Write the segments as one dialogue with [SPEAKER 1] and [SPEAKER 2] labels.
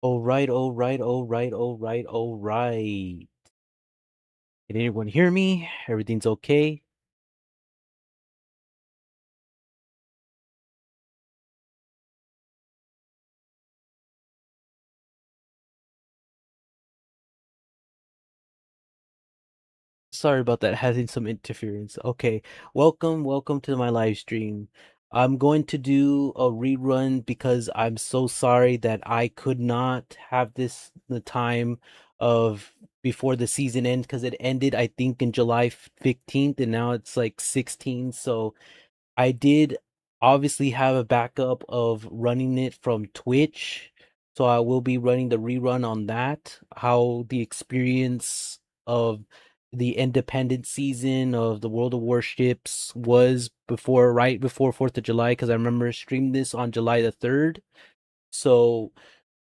[SPEAKER 1] All right, all right, all right, all right, all right. Can anyone hear me? Everything's okay? Sorry about that, having some interference. Okay, welcome to my live stream. I'm going to do a rerun because I'm so sorry that I could not have this the time of before the season ends because it ended I think in July 15th and now it's like 16th. So I did obviously have a backup of running it from Twitch, so I will be running the rerun on that. How the experience of the independent season of the World of Warships was before, right before 4th of July, because I remember streamed this on July the 3rd. So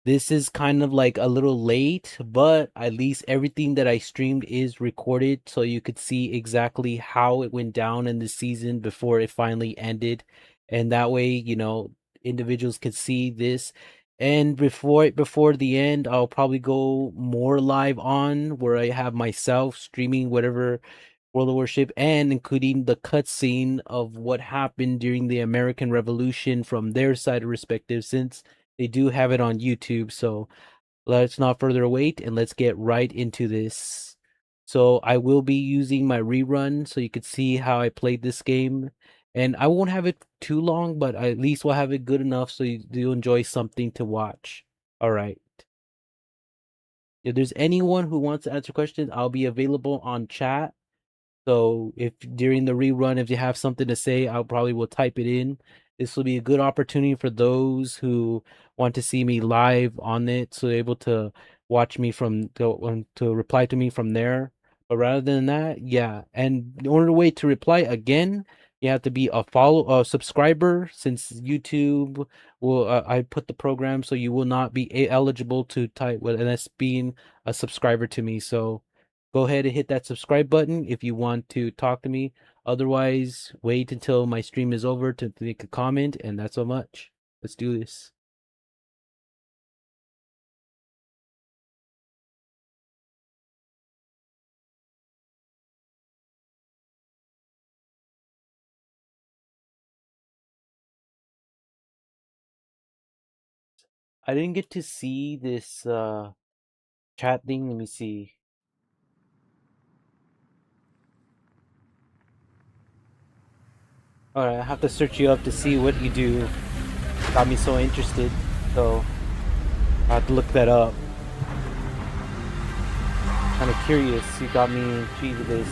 [SPEAKER 1] this is kind of like a little late, but at least everything that I streamed is recorded so you could see exactly how it went down in the season before it finally ended. And that way, individuals could see this. And before the end, I'll probably go more live on where I have myself streaming whatever World of Warship and including the cutscene of what happened during the American Revolution from their side respective since they do have it on YouTube. So let's not further wait and let's get right into this. So I will be using my rerun so you could see how I played this game. And I won't have it too long, but I at least will have it good enough so you do enjoy something to watch. All right. If there's anyone who wants to answer questions, I'll be available on chat. So if during the rerun, if you have something to say, I'll probably will type it in. This will be a good opportunity for those who want to see me live on it, so they're able to watch me to reply to me from there. But rather than that, yeah. And the only way to reply again, you have to be a subscriber, since YouTube will I put the program so you will not be eligible to type with unless being a subscriber to me. So go ahead and hit that subscribe button if you want to talk to me. Otherwise, wait until my stream is over to make a comment, and that's so much. Let's do this. I didn't get to see this chat thing. Let me see. Alright, I have to search you up to see what you do. Got me so interested. So I have to look that up. Kind of curious. You got me intrigued with this.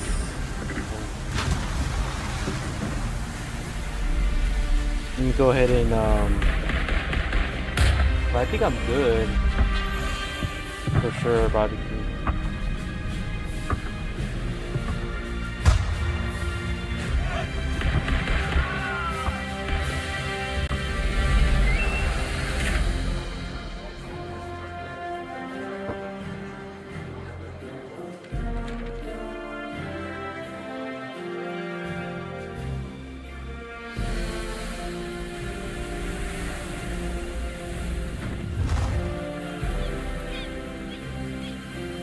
[SPEAKER 1] Let me go ahead and I think I'm good for sure about it.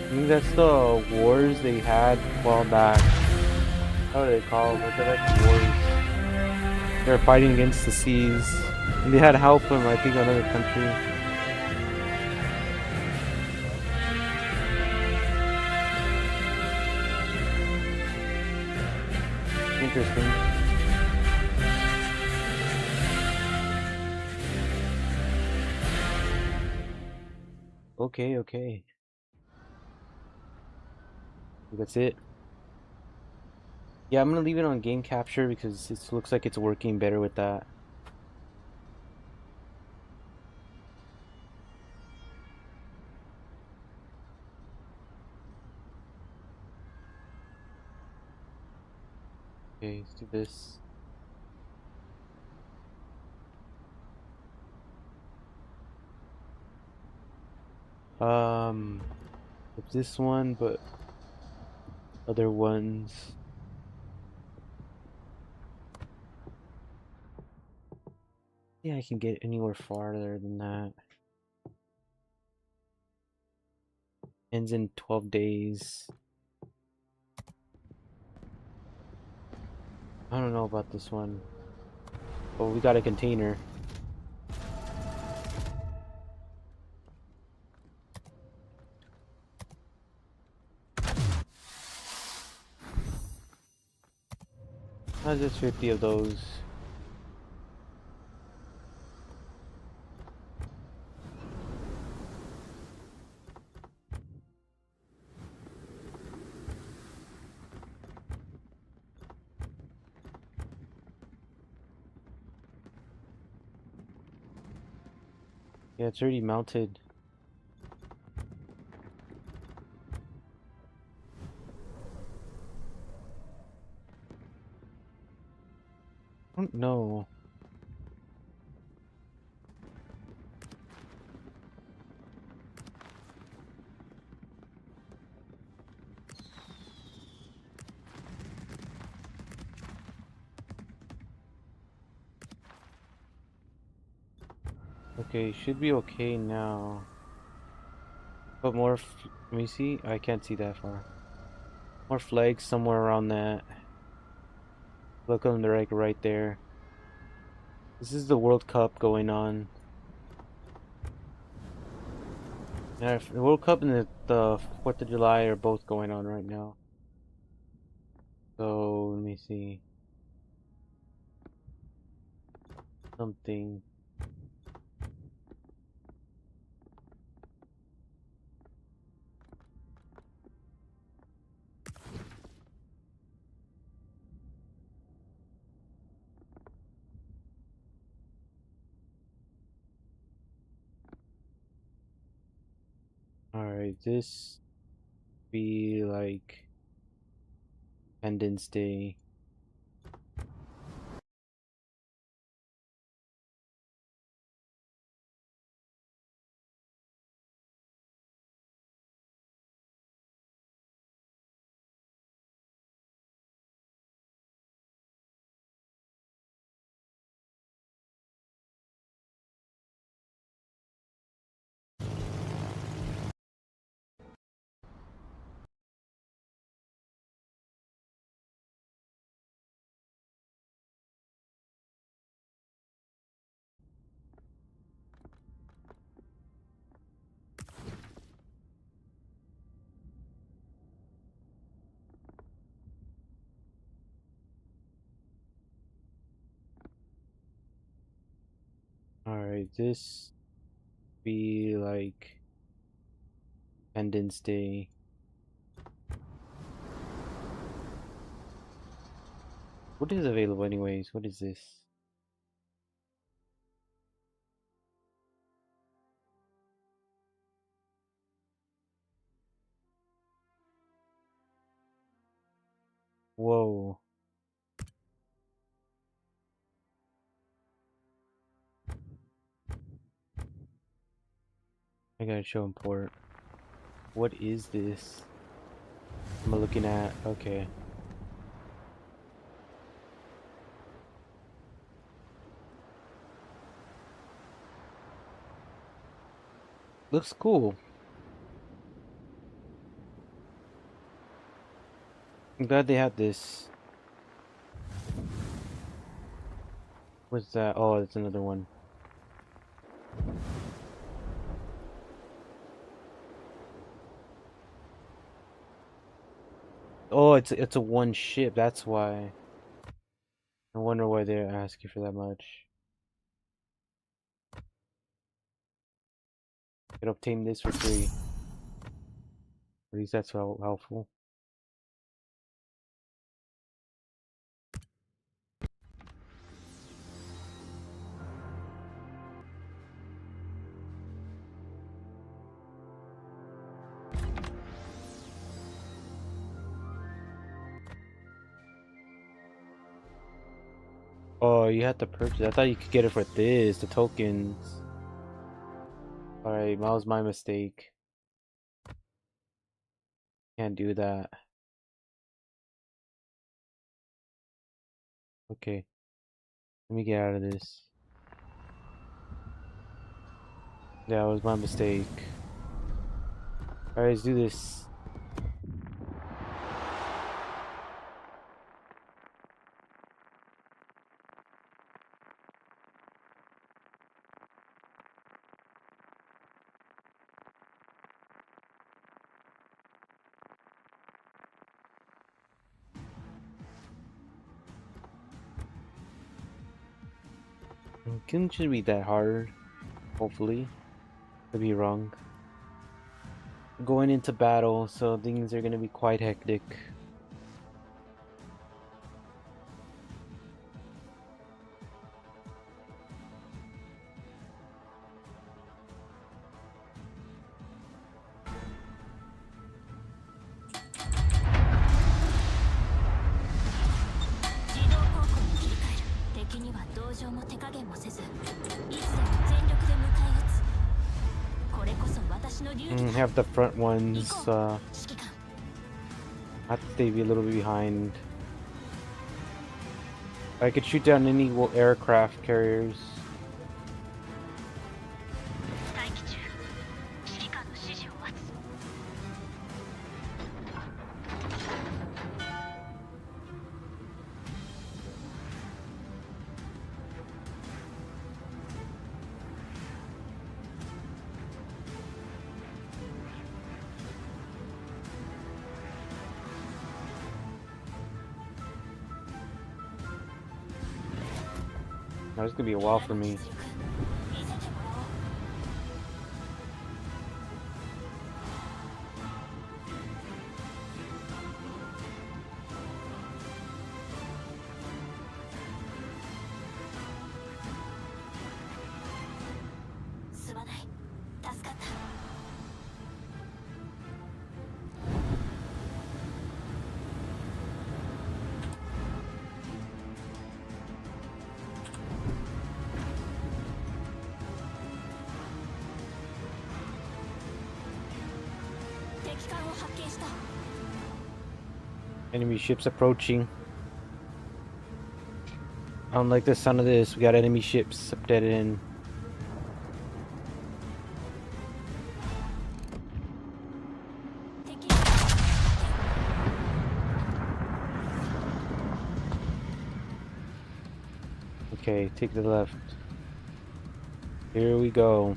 [SPEAKER 1] I think that's the wars they had a while back. How do they call it? What the heck wars? They're fighting against the seas. And they had help from, I think, another country. Interesting. Okay, okay. That's it. Yeah, I'm gonna leave it on game capture because it looks like it's working better with that. Okay, let's do this. It's this one, but other ones. Yeah, I can get anywhere farther than that. Ends in 12 days. I don't know about this one. Oh, we got a container. Just 50 of those. Yeah, it's already mounted. I don't know. Okay, should be okay now. But more, let me see. I can't see that far. More flags somewhere around that. Look on the right there. This is the World Cup going on. Yeah, the World Cup and the 4th of July are both going on right now. So, let me see. Something. Alright, this be like Independence Day. Alright, this be like Independence Day. What is available anyways? What is this? Whoa. I gotta show import. What is this? I'm looking at. Okay. Looks cool. I'm glad they had this. What's that? Oh, it's another one. Oh, it's a one ship. That's why. I wonder why they're asking for that much. You can obtain this for free. At least that's how helpful. Oh, you have to purchase. I thought you could get it for this, the tokens. Alright, that was my mistake. Can't do that. Okay, let me get out of this. That was my mistake. Alright, let's do this. It shouldn't be that hard. Hopefully. Could be wrong. Going into battle, so things are gonna be quite hectic. Have the front ones have to stay a little bit behind. I could shoot down any aircraft carriers. Now, it's gonna be a while for me. Enemy ships approaching. I don't like the sound of this. We got enemy ships up dead in. Okay, take the left. Here we go.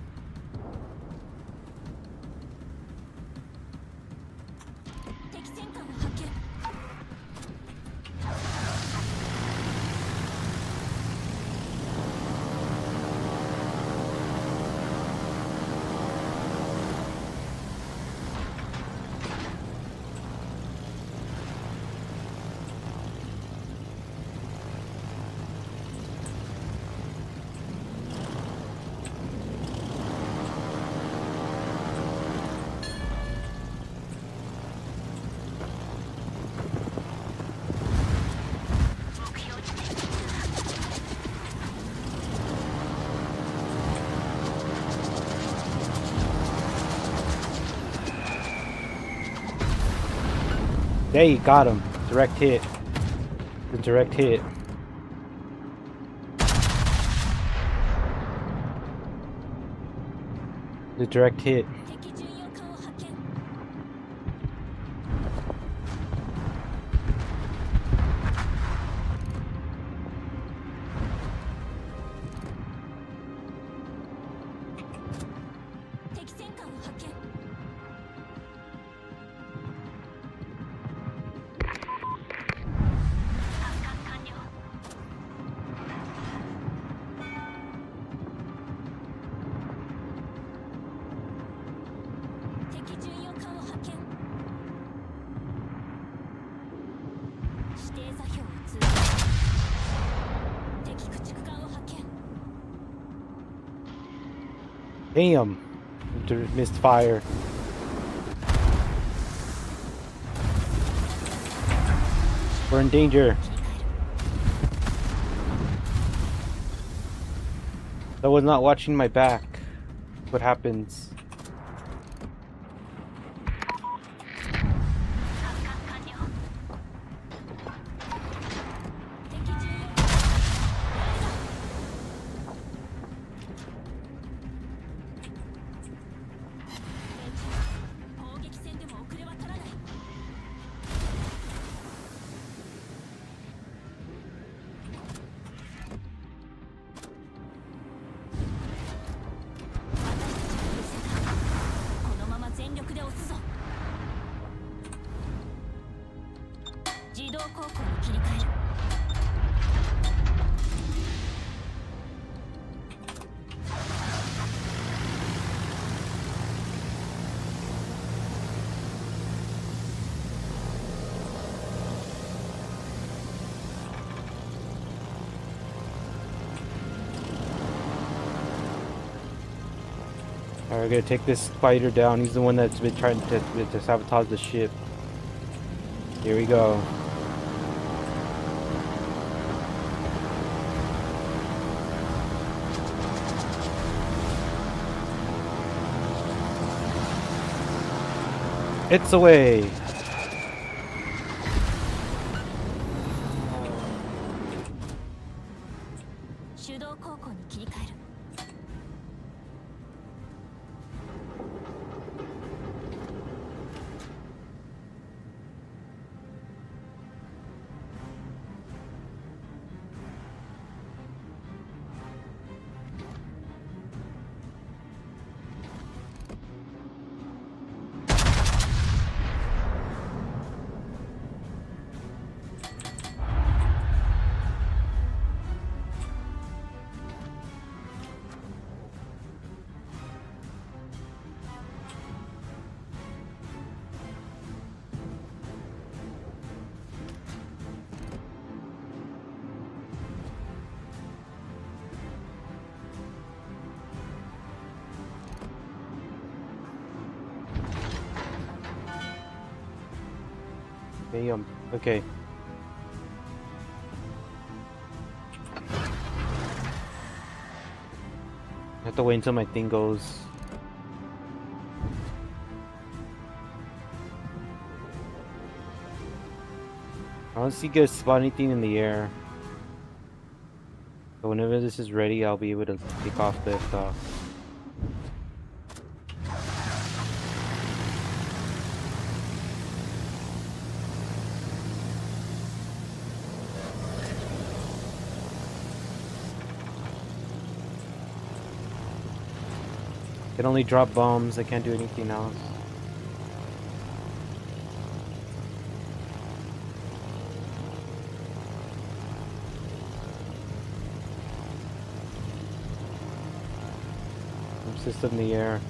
[SPEAKER 1] There you got him. Direct hit. The direct hit. The direct hit. Damn! Missed fire. We're in danger. I was not watching my back. What happens? Alright, we're gonna take this fighter down. He's the one that's been trying to sabotage the ship. Here we go. It's away. Damn. Okay. I have to wait until my thing goes. I don't see you spot anything in the air. So whenever this is ready, I'll be able to take off the stuff. I can only drop bombs, I can't do anything else. I'm just in the air.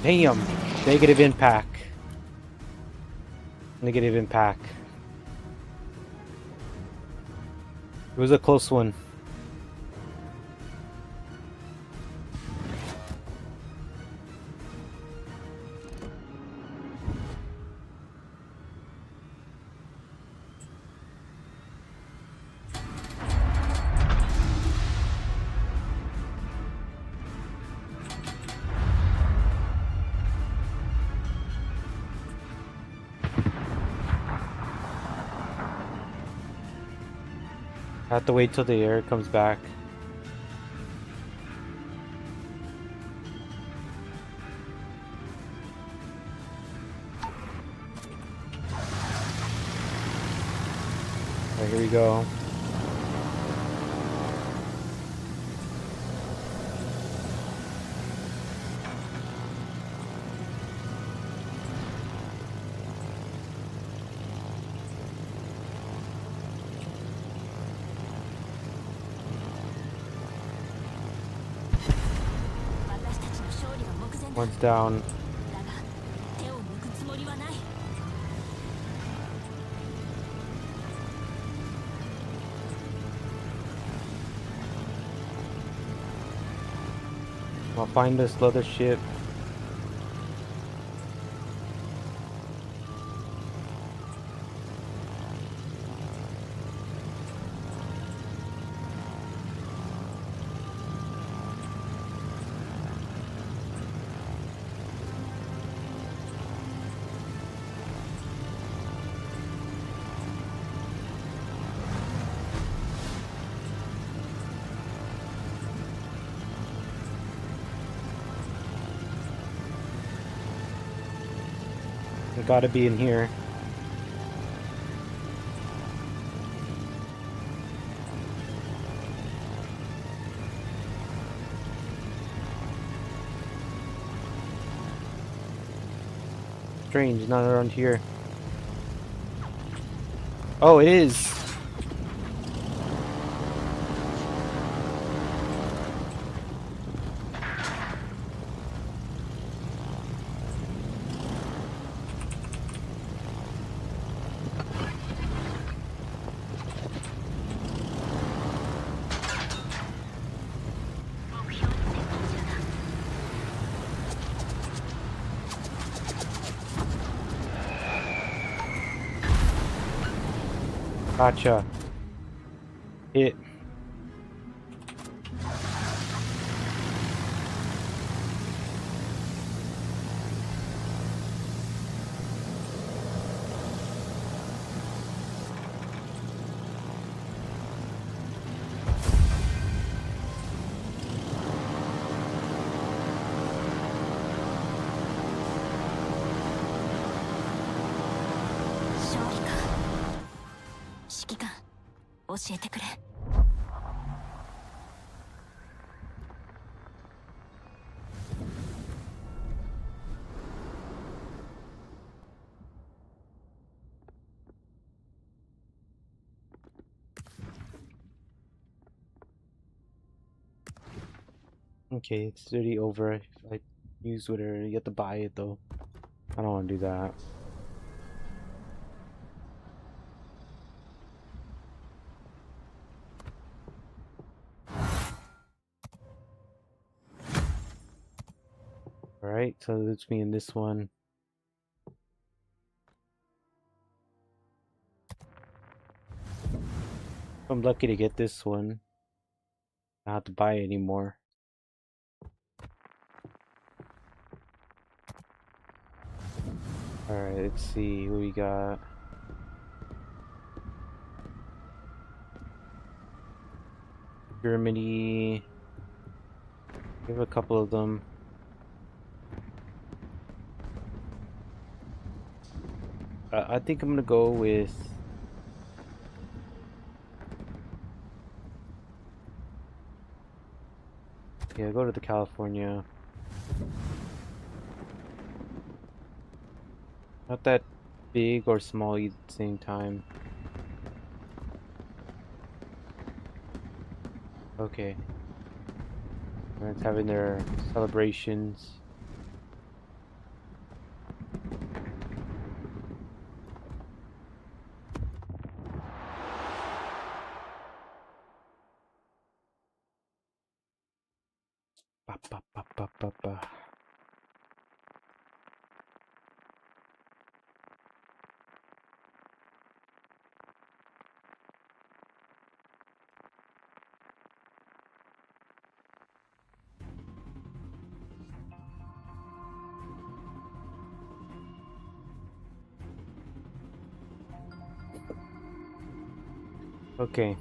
[SPEAKER 1] Damn! Negative impact. Negative impact. It was a close one. I have to wait till the air comes back. Alright, here we go. One's down. I'll find this other ship. gotta be in here. Strange, not around here. Oh, it is! Gotcha. Hit. Okay, it's already over. If I use whatever, you have to buy it though. I don't want to do that. Alright, so that's me in this one. I'm lucky to get this one. I don't have to buy it anymore. Alright, let's see who we got. Germany. We have a couple of them. I think I'm gonna go with... Yeah, go to the California. Not that big or small at the same time. Okay. Everyone's having their celebrations. Ba, ba, ba, ba, ba, ba. Okay.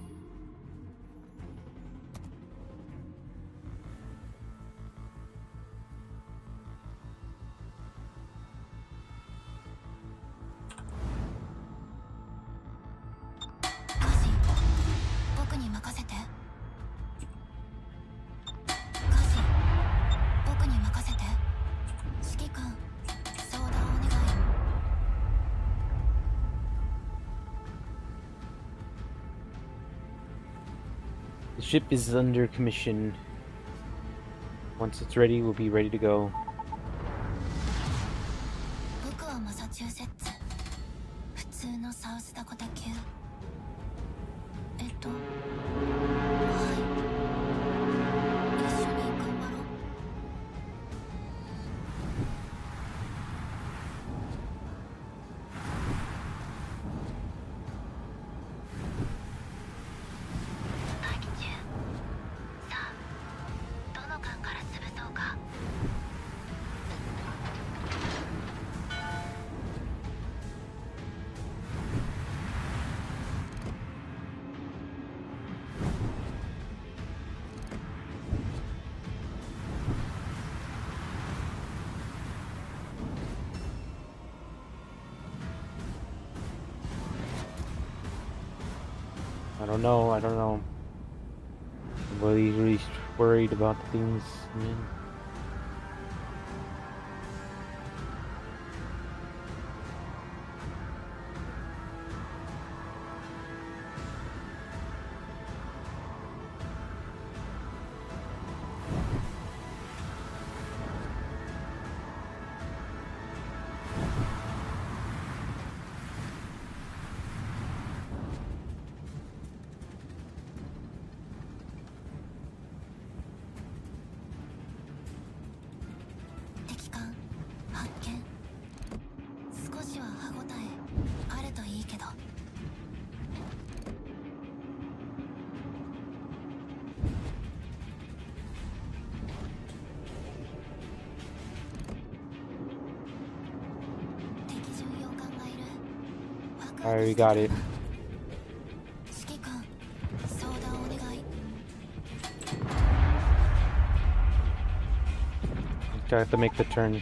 [SPEAKER 1] The ship is under commission. Once it's ready, we'll be ready to go. I don't know. I don't know. I'm really worried about things, man. Alright, we got it. I have to make the turn.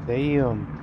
[SPEAKER 1] Damn.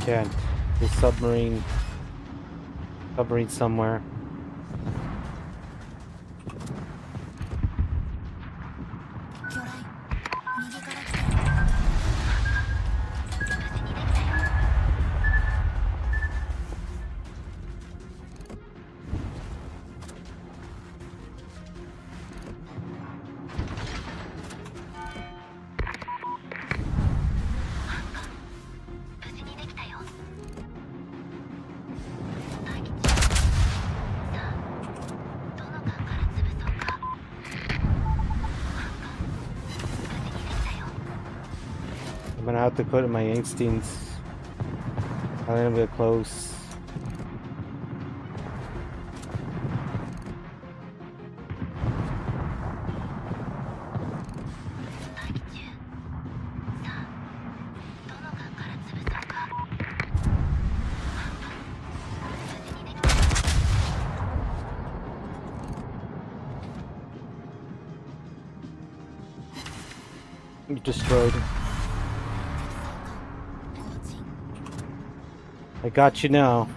[SPEAKER 1] Yeah, the submarine somewhere. have to go to my instincts. I let him get close. You destroyed. I got you now.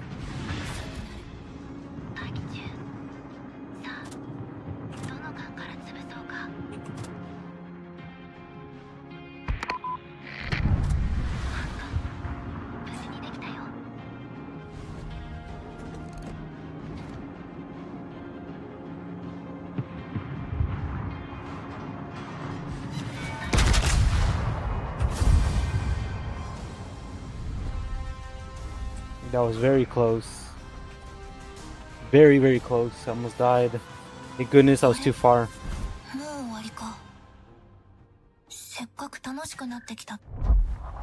[SPEAKER 1] That was very close. Very, very close. I almost died. Thank goodness I was too far.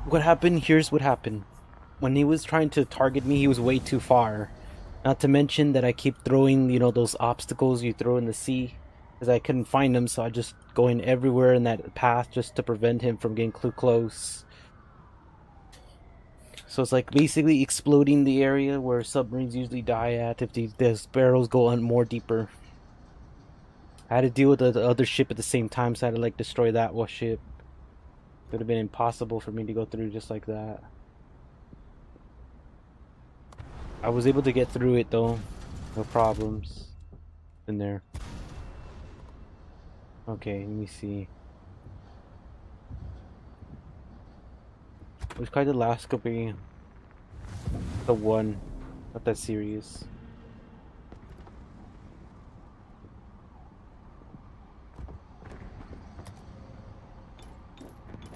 [SPEAKER 1] What happened? Here's what happened. When he was trying to target me, he was way too far. Not to mention that I keep throwing, those obstacles you throw in the sea. Because I couldn't find him, so I just going everywhere in that path just to prevent him from getting too close. So it's like basically exploding the area where submarines usually die at if the barrels go on more deeper. I had to deal with the other ship at the same time, so I had to like destroy that warship. It would have been impossible for me to go through just like that. I was able to get through it though. No problems. In there. Okay, let me see. Which kind of last could be the one. Not that serious.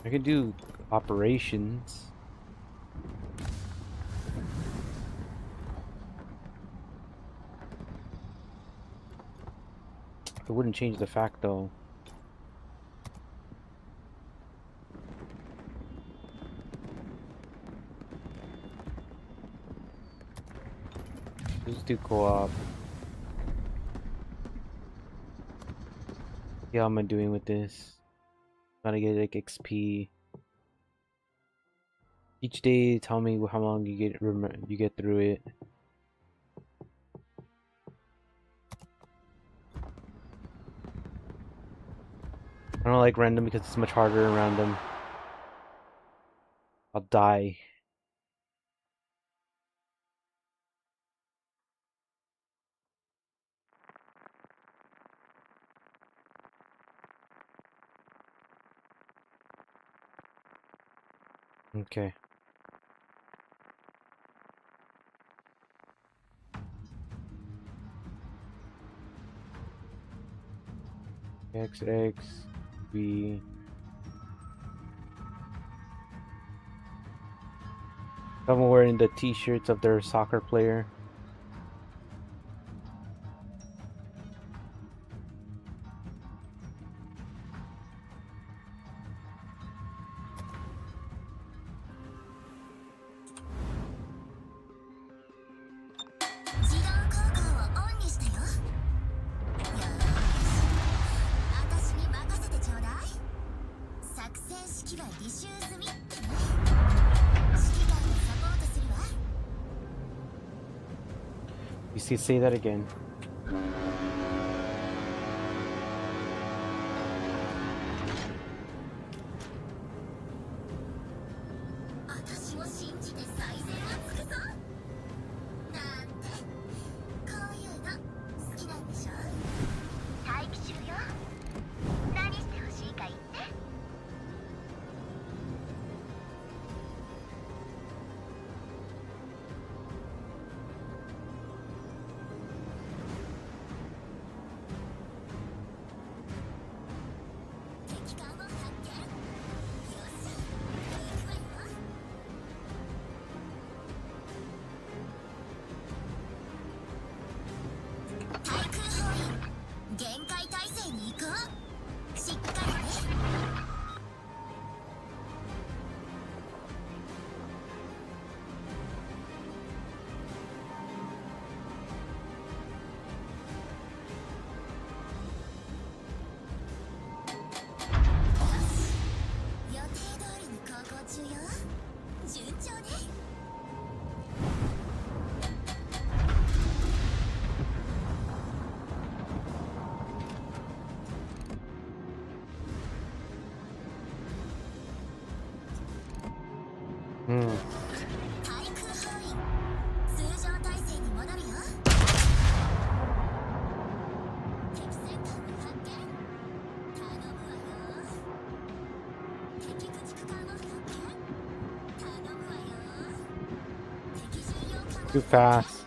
[SPEAKER 1] I can do operations. It wouldn't change the fact though. Let's do co-op. See how am I doing with this? Trying to get like XP. Each day, tell me how long you get through it. I don't like random because it's much harder in random. I'll die. Okay. XX, V. Someone wearing the t-shirts of their soccer player. You see, say that again. Too fast.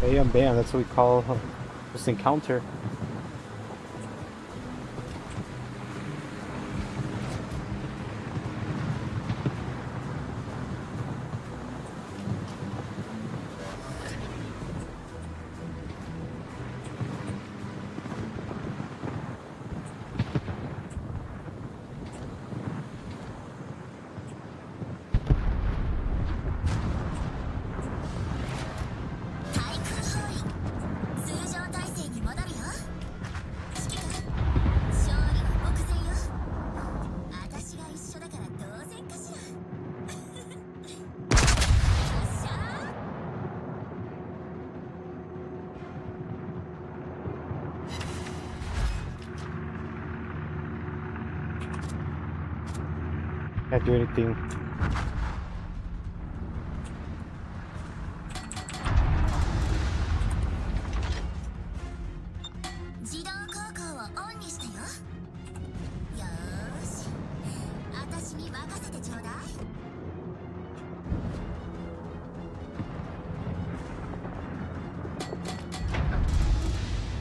[SPEAKER 1] Bam, bam, that's what we call this encounter. Can't do anything.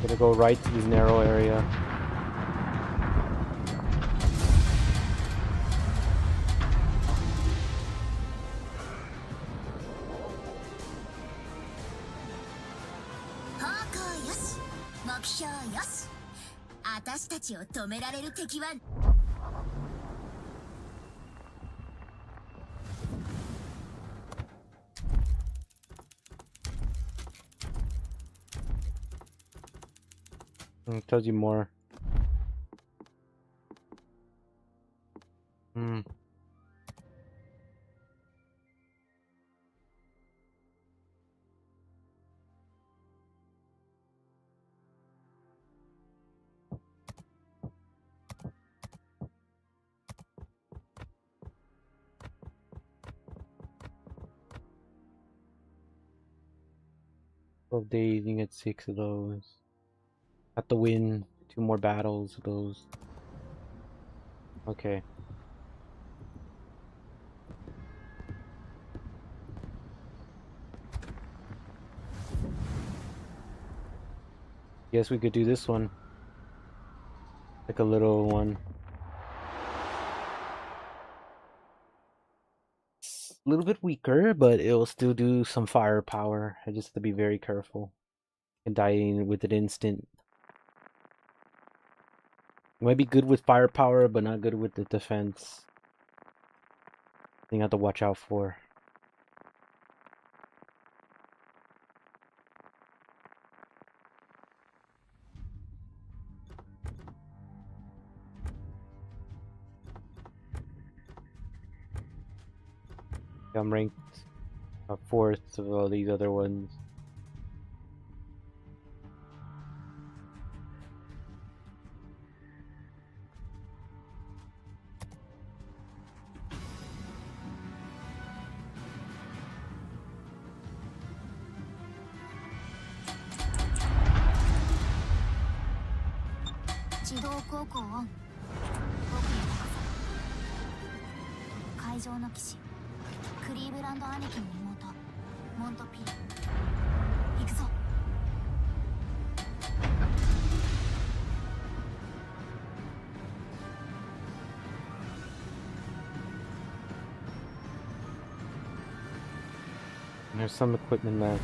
[SPEAKER 1] Gonna go right to this narrow area. It tells you more. Hmm. Days, you get 6 of those. Have to win 2 more battles of those. Okay. Guess we could do this one. Like a little one. It's a little bit weaker, but it'll still do some firepower. I just have to be very careful. And die in with an instant. Might be good with firepower, but not good with the defense. Thing I have to watch out for. I'm ranked 4th of all these other ones. And there's some equipment left.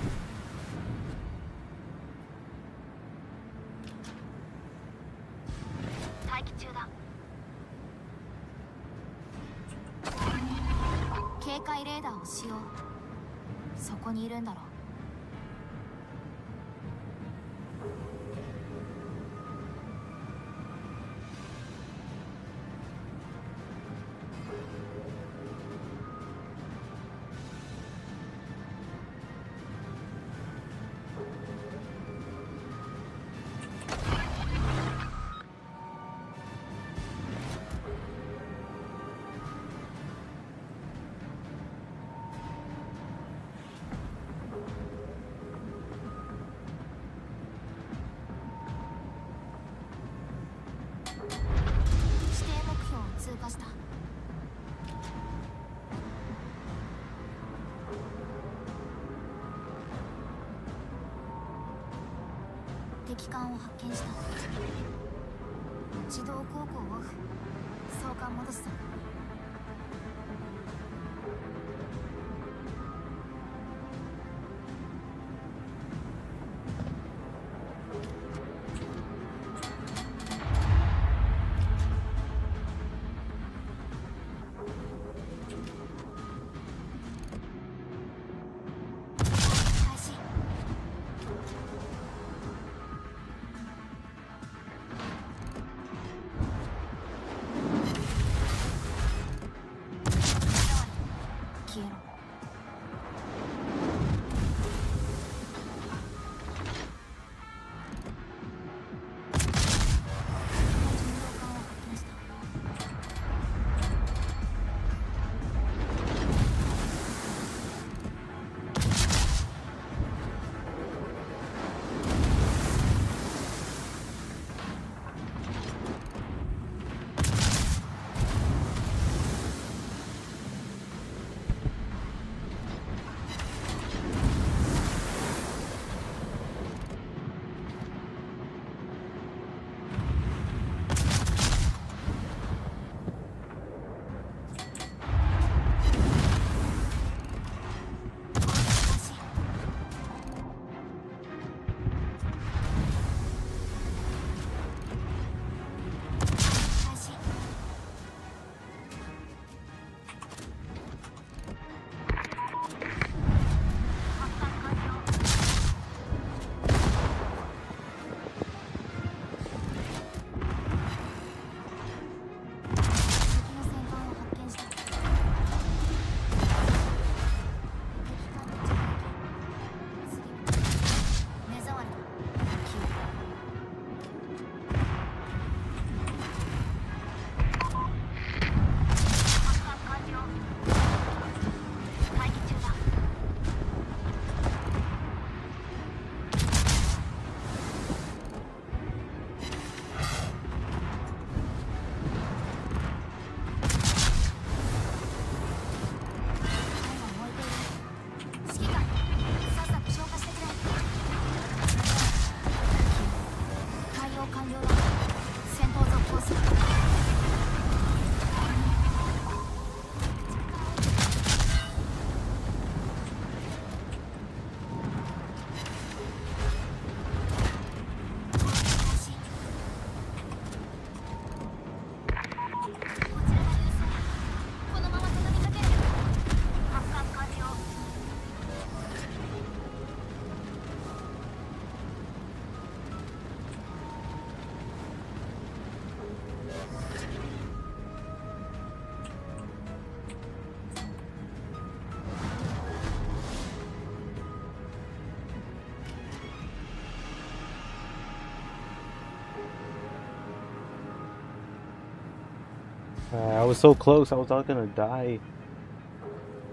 [SPEAKER 1] I was so close. I was all gonna die.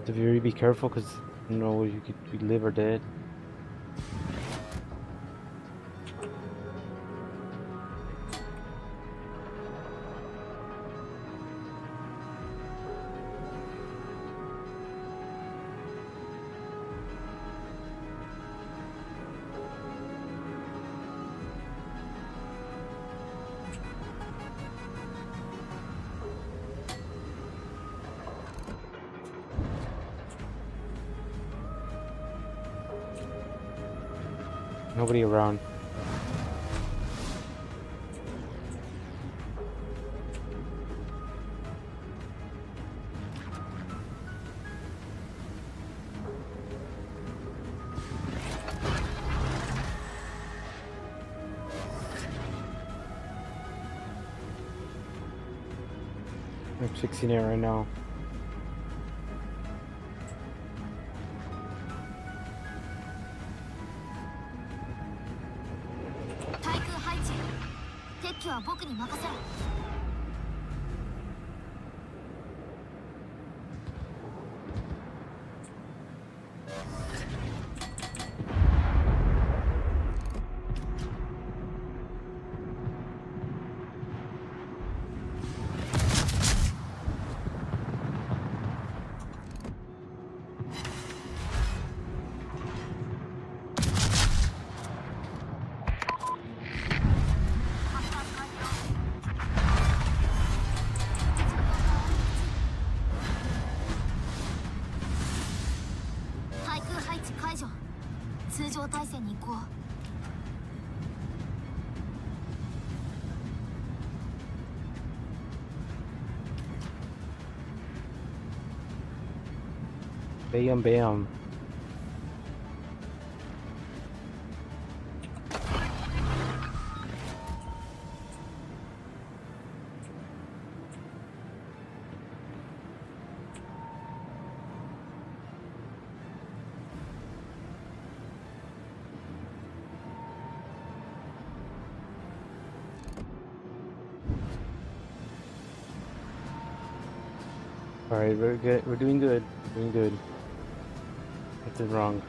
[SPEAKER 1] So really be careful, because you know you could be live or dead. Nobody around. I'm fixing it right now. Bam bam. Alright, we're good. We're doing good. Doing good. Nothing wrong.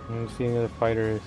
[SPEAKER 1] I'm seeing the fighters.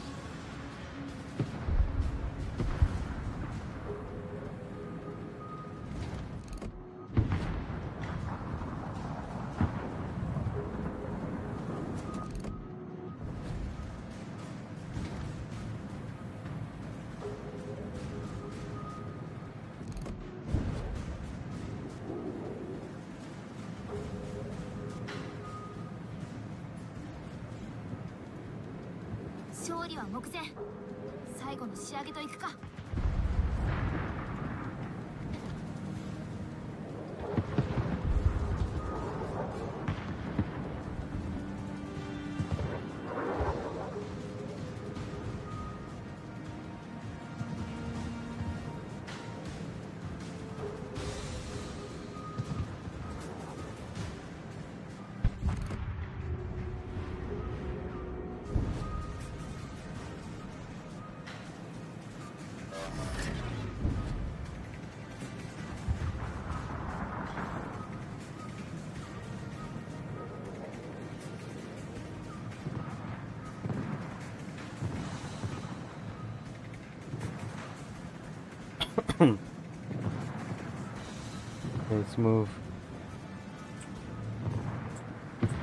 [SPEAKER 1] let's move.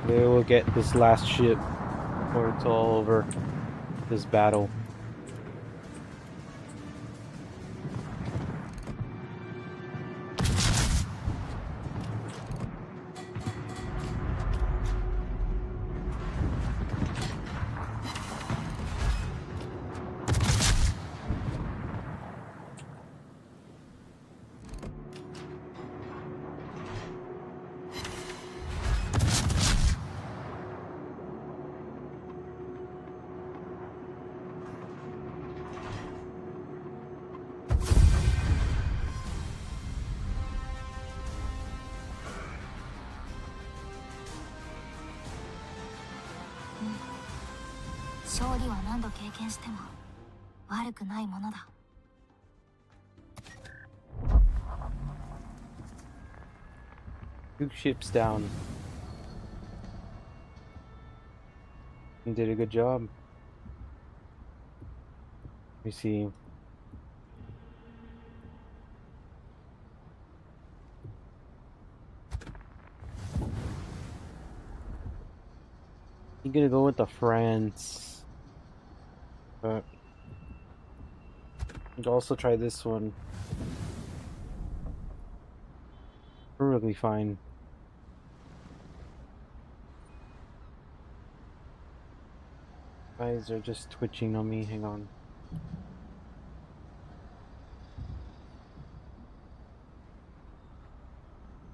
[SPEAKER 1] Maybe we'll get this last ship before it's all over. This battle. Two ships down. You did a good job. Let me see. I'm gonna go with the France. But I'll also try this one. Perfectly fine. Guys are just twitching on me. Hang on.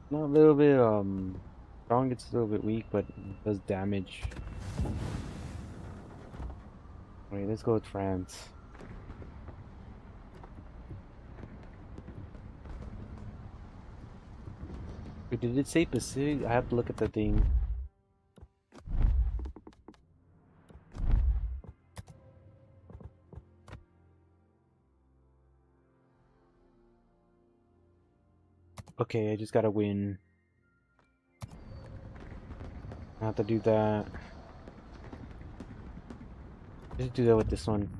[SPEAKER 1] Not a little bit strong, gets a little bit weak, but it does damage. Wait, let's go with France. Wait, did it say Pacific? I have to look at the thing. Okay, I just gotta win. I have to do that. Just do that with this one.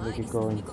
[SPEAKER 1] Look it going.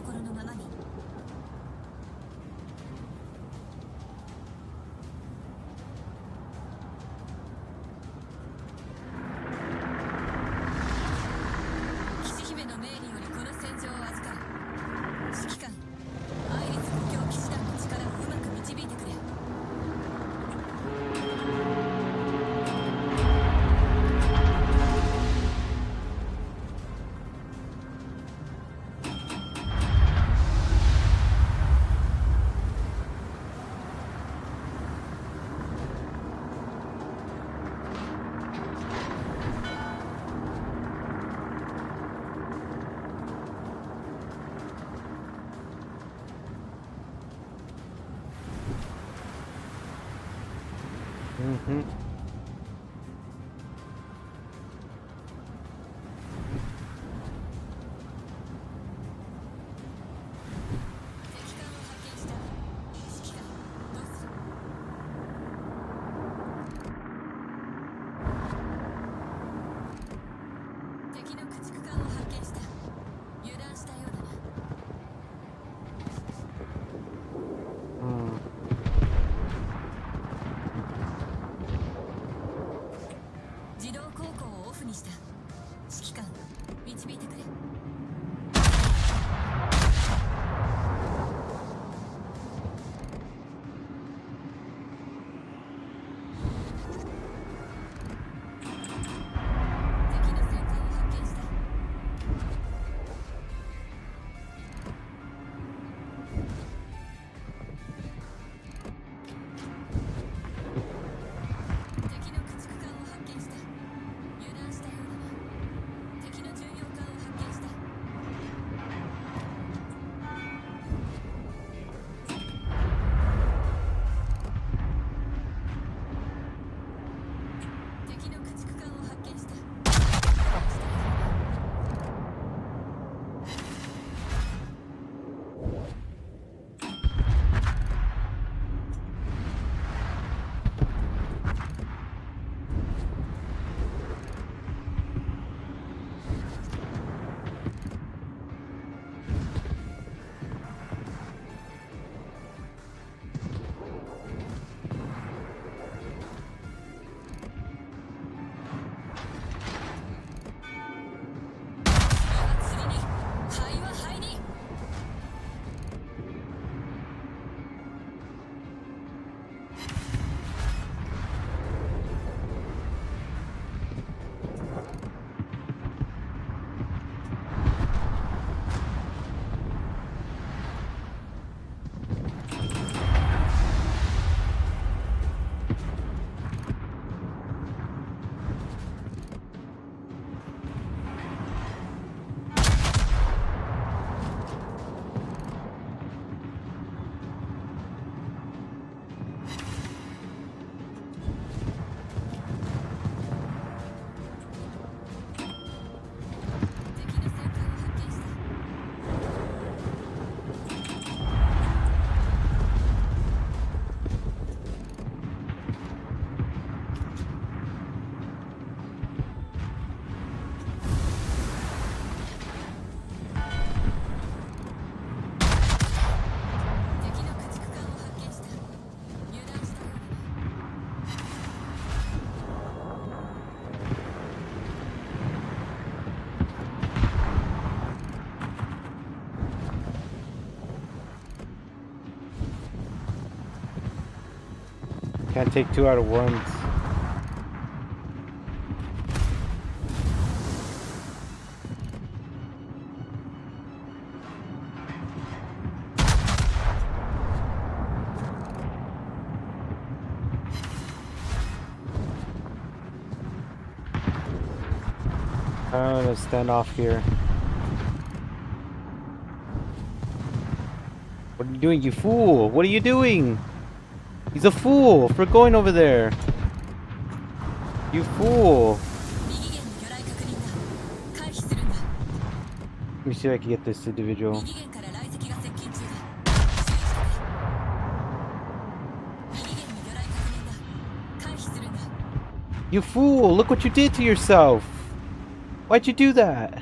[SPEAKER 1] Mm-hmm. Can't take two out of ones. I'm gonna stand off here. What are you doing, you fool? What are you doing? He's a fool for going over there. You fool. Let me see if I can get this individual. You fool! Look what you did to yourself! Why'd you do that?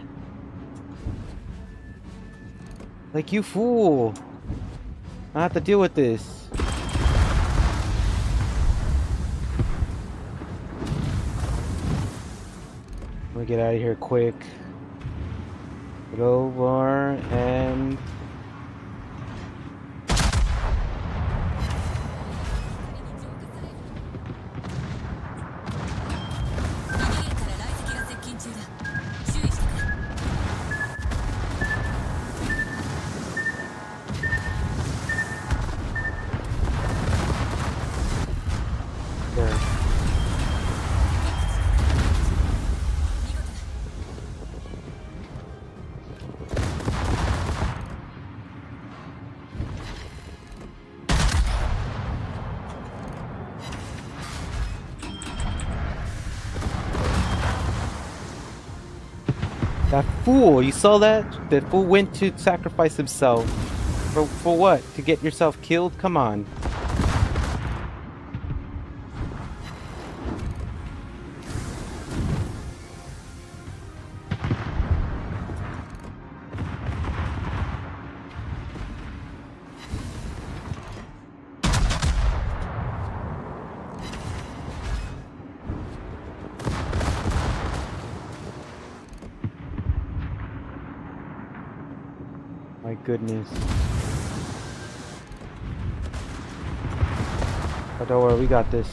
[SPEAKER 1] Like, you fool! I have to deal with this. I'm gonna get out of here quick. Get over and... there. That fool, you saw that? That fool went to sacrifice himself. For what? To get yourself killed? Come on. My goodness. But don't worry, we got this.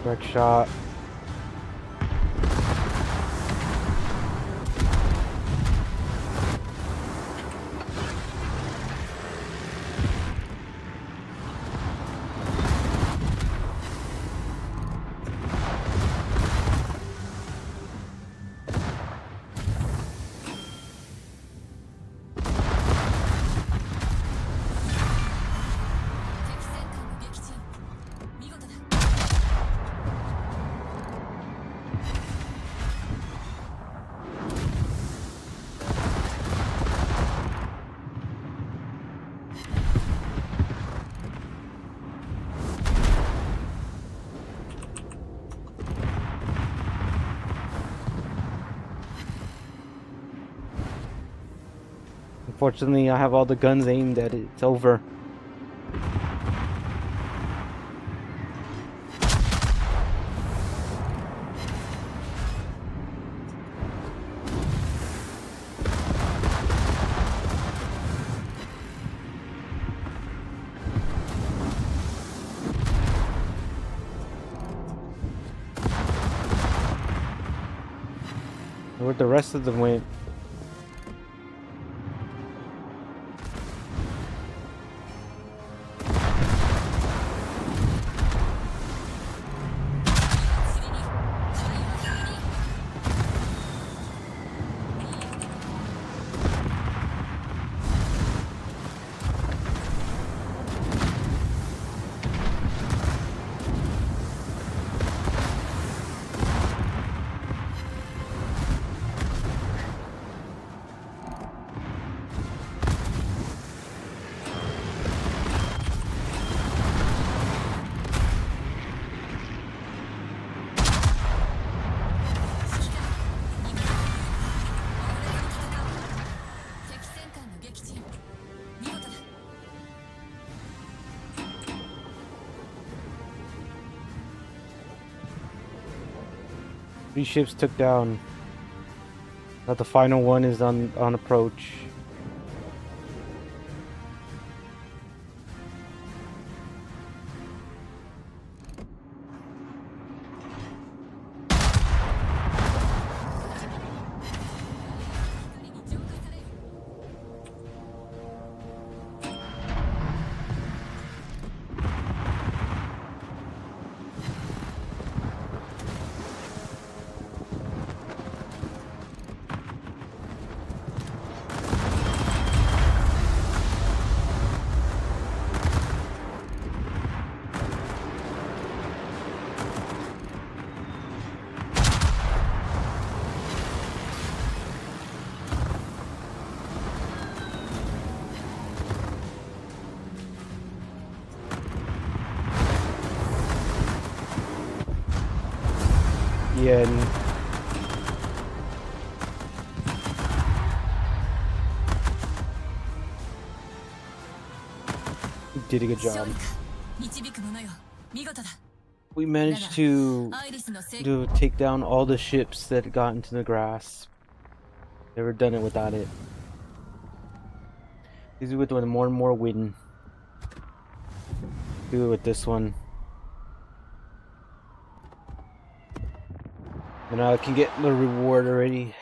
[SPEAKER 1] Direct shot. Unfortunately, I have all the guns aimed at it. It's over. Where'd the rest of them went? 3 ships took down. Now the final one is on approach. Yeah, and he did a good job. We managed to take down all the ships that got into the grass. Never done it without it. Easy with doing more and more win. Do it with this one. And I can get the reward already.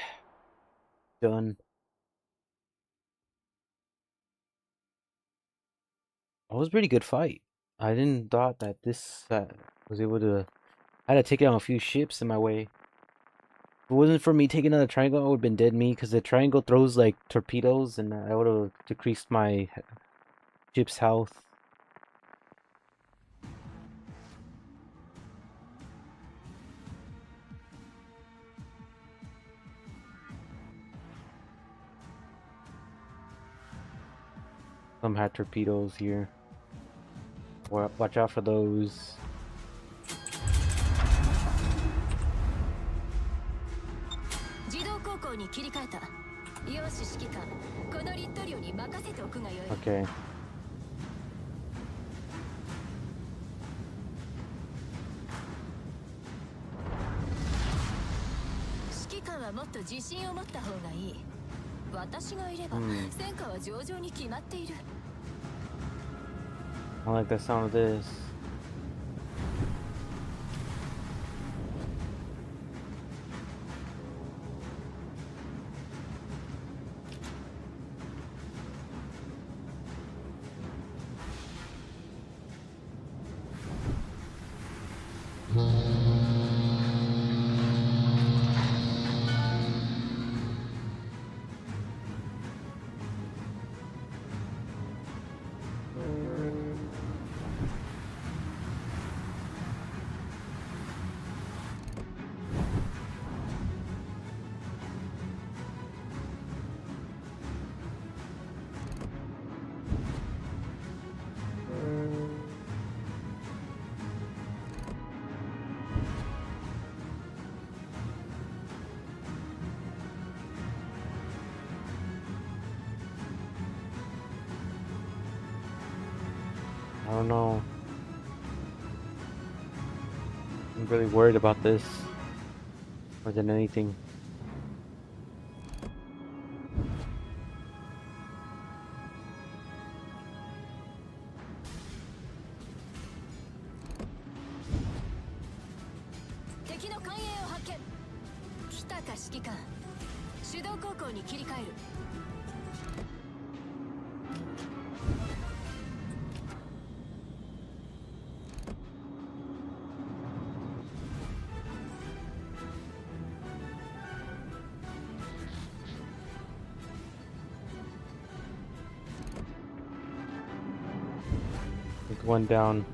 [SPEAKER 1] Done. That was a pretty good fight. I didn't thought that this was able to. I had to take down a few ships in my way. If it wasn't for me taking out the triangle, I would have been dead me, because the triangle throws like torpedoes, and I would have decreased my ship's health. Some had torpedoes here. Watch out for those. Okay. I like the sound of this. I don't know. I'm really worried about this more than anything. Take one down.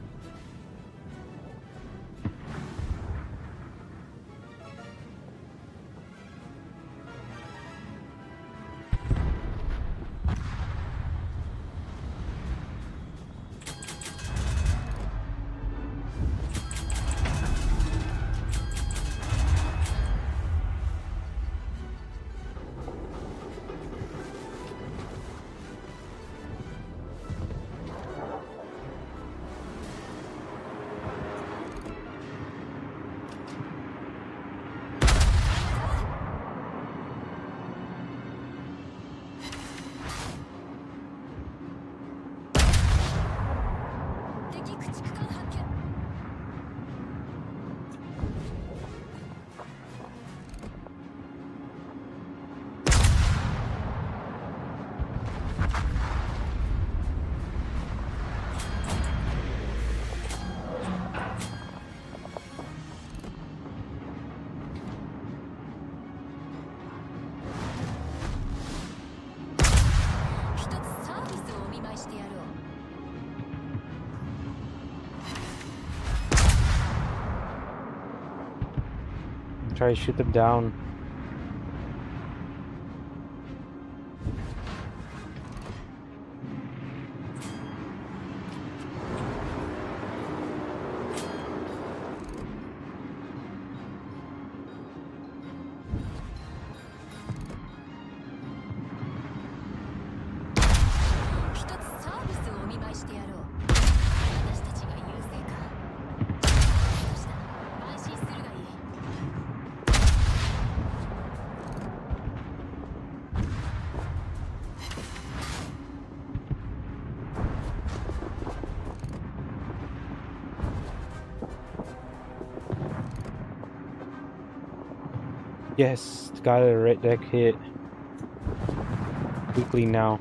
[SPEAKER 1] Try to shoot them down. Yes, got it right deck hit. Weekly now.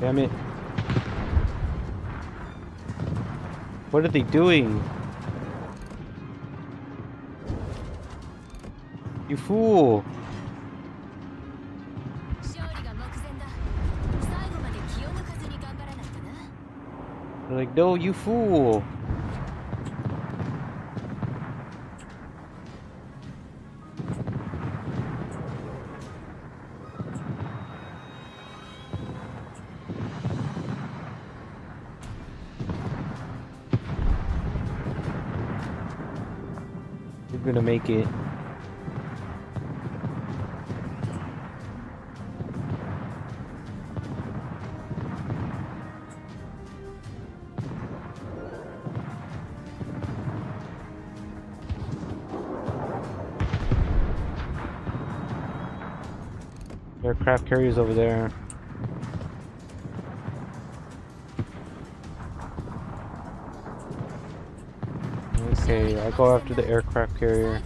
[SPEAKER 1] Damn it. What are they doing? You fool! They're like, no, you fool! You're gonna make it. Aircraft carriers over there. Okay, I'll go after the aircraft carrier.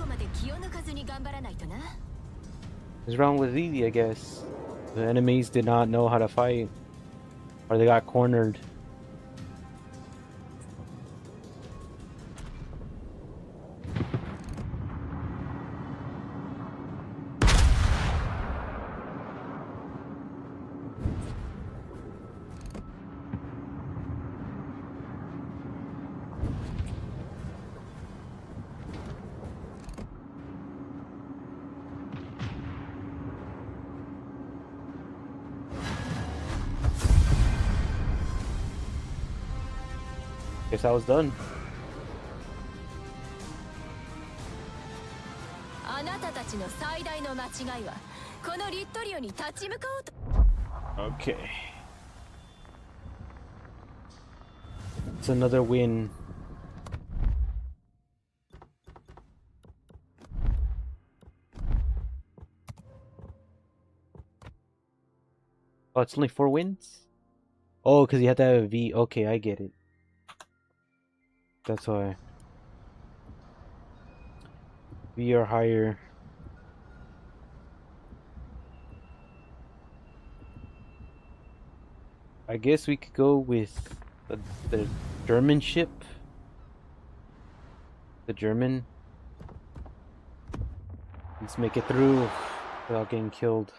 [SPEAKER 1] What's wrong with Vivi, I guess? The enemies did not know how to fight. Or they got cornered. Guess I was done. Okay. It's another win. Oh, it's only 4 wins? Oh, because you have to have a V. Okay, I get it. That's why. V or higher. I guess we could go with the German ship. The German. Let's make it through without getting killed.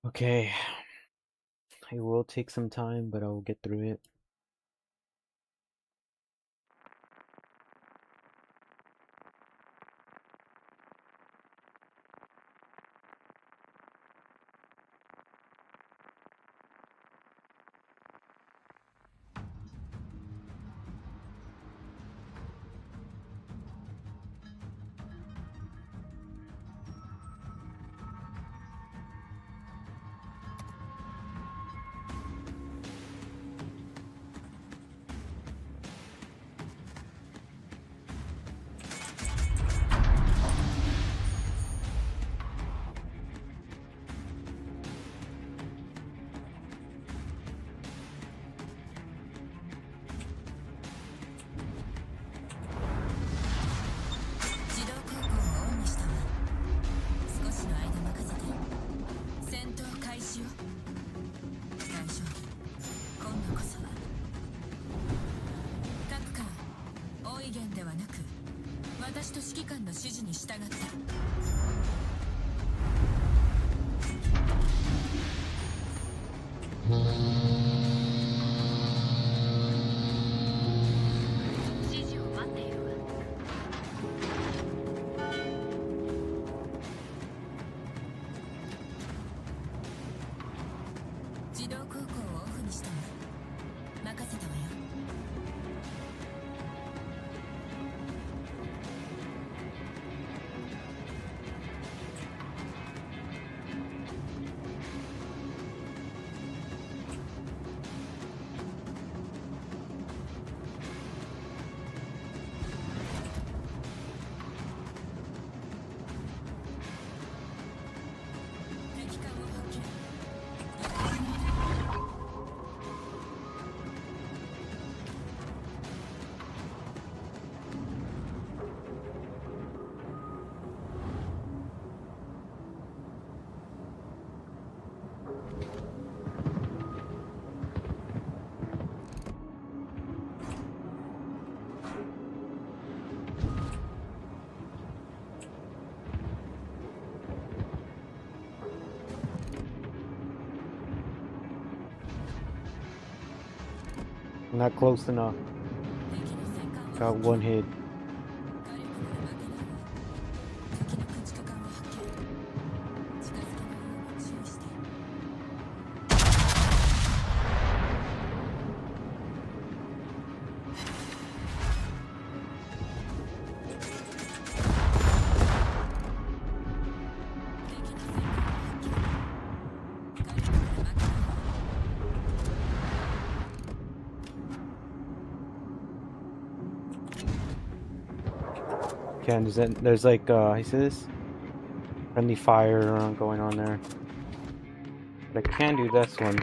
[SPEAKER 1] Okay. It will take some time, but I will get through it. Not close enough. Got one hit. Okay, and there's like he says friendly fire going on there. But I can do this one.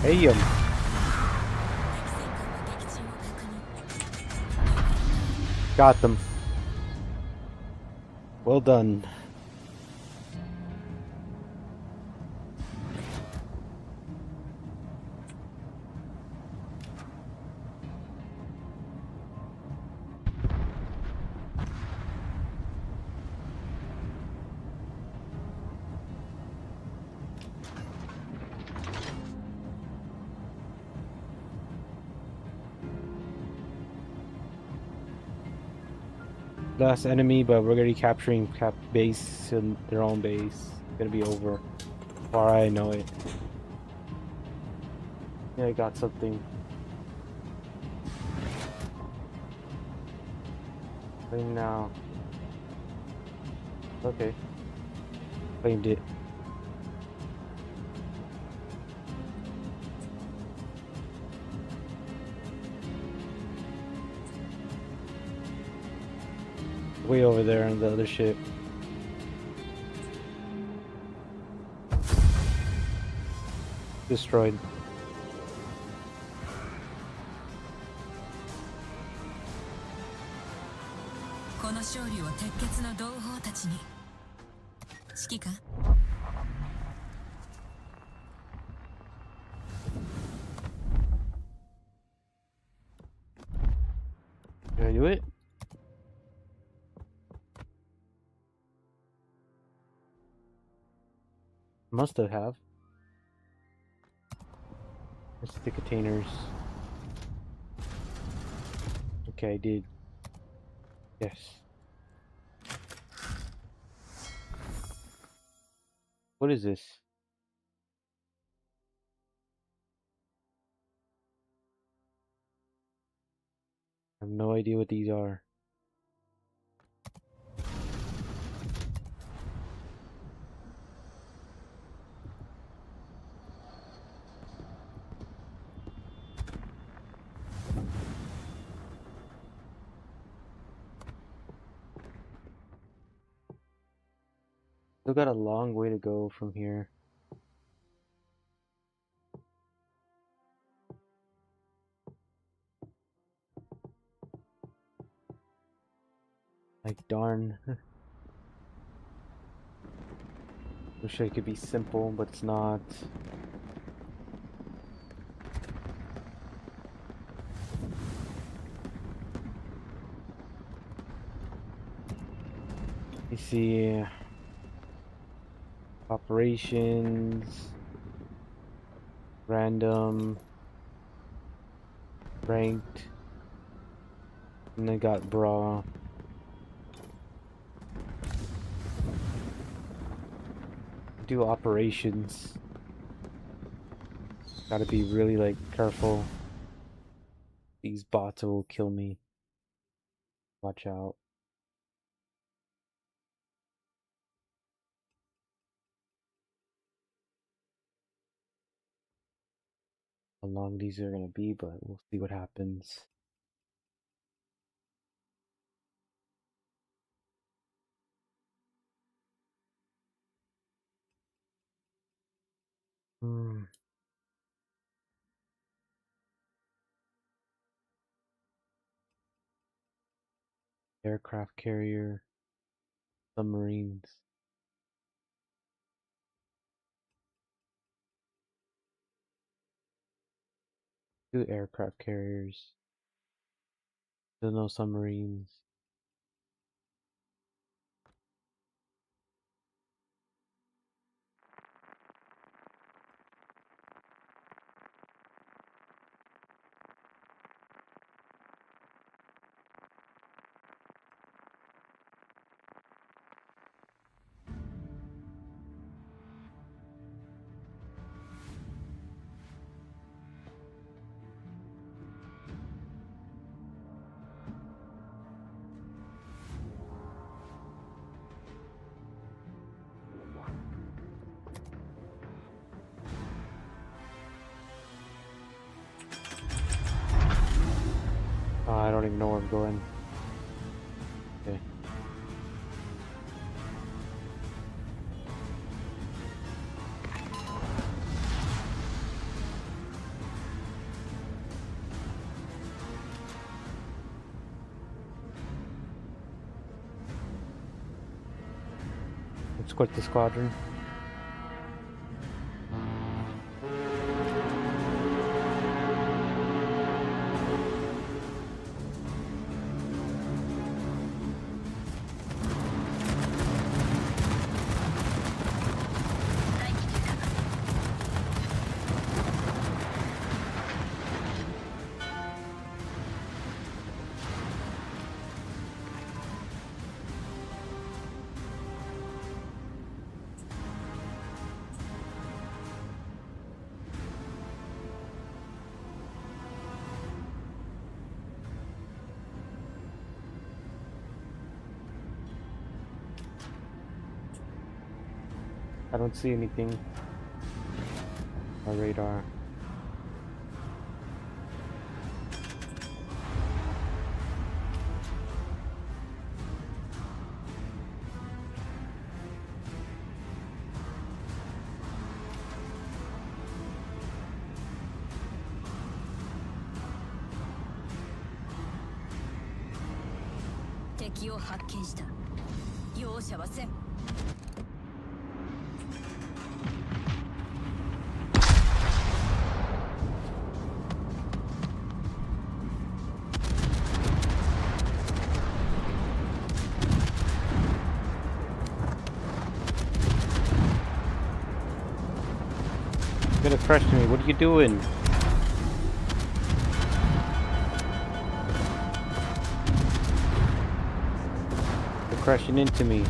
[SPEAKER 1] Hey, got them. Well done. Last enemy, but we're gonna be capturing base in their own base. It's gonna be over. Far I know it. Yeah, I got something. Claim now. Okay. Claimed it. Way over there on the other ship. Destroyed. Did I do it? Must have. What's the containers? Okay, I did. Yes. What is this? I have no idea what these are. Still got a long way to go from here. Like, darn. Wish I could be simple, but it's not. You see, operations, random, ranked, and I got bra. Do operations. Gotta be really like careful. These bots will kill me. Watch out. How long these are gonna be, but we'll see what happens. Aircraft carrier, submarines. Two aircraft carriers. Still no submarines. I don't even know where I'm going. Okay.
[SPEAKER 2] escort the squadron. I don't see anything on radar. You're gonna crush me. What are you doing? You're crashing into me.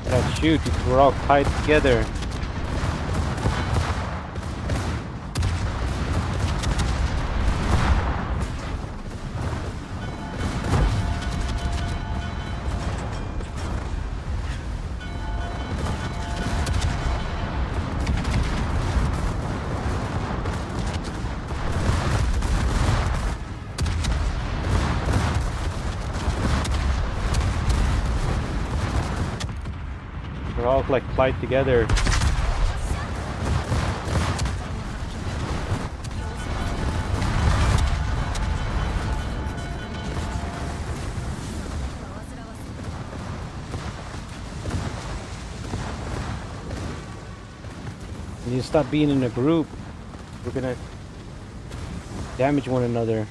[SPEAKER 2] Gotta shoot because we're all tied together. We're all like tied together. You need to stop being in a group. We're gonna damage one another.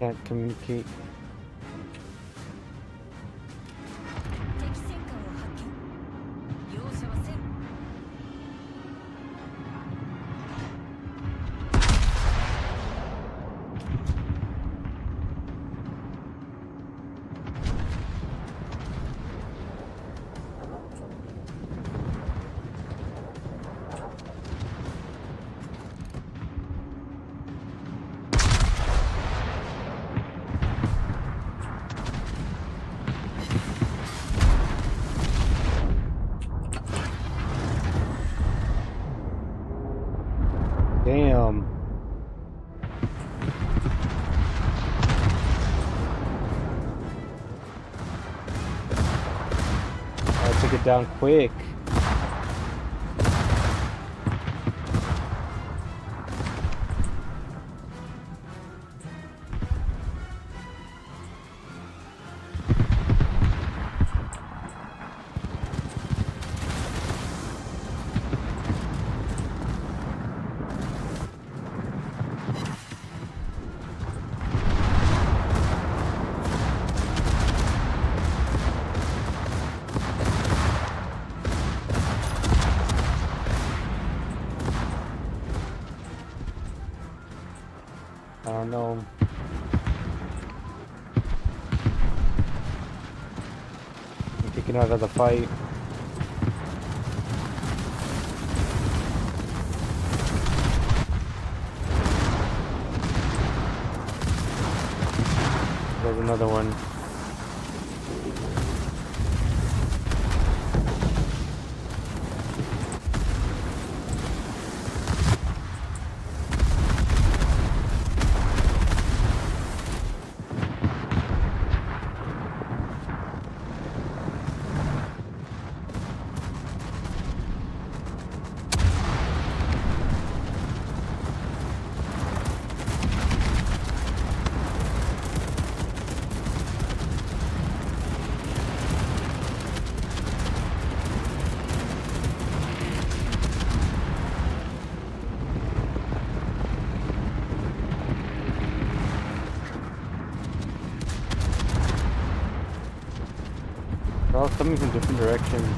[SPEAKER 2] Can't communicate. Damn. I took it down quick. backing out of the fight. There's another one. They're all coming from different directions.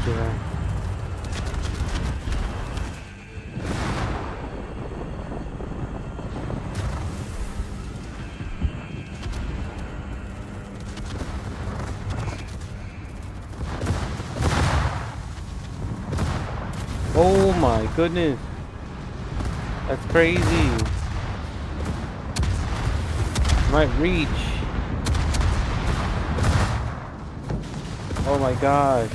[SPEAKER 2] Yeah. Oh my goodness. That's crazy. Might reach. Oh my gosh.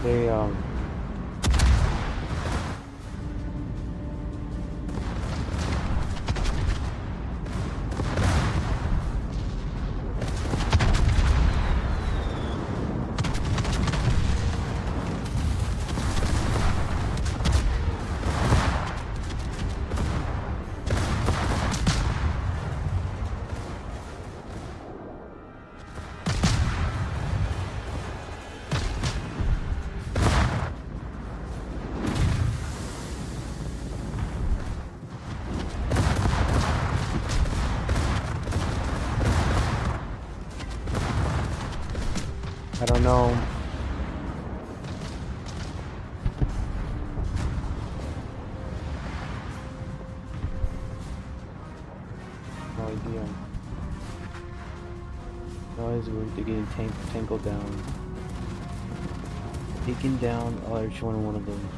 [SPEAKER 2] They I don't know. No idea. Noise we're getting tangled down. Taking down each one of them.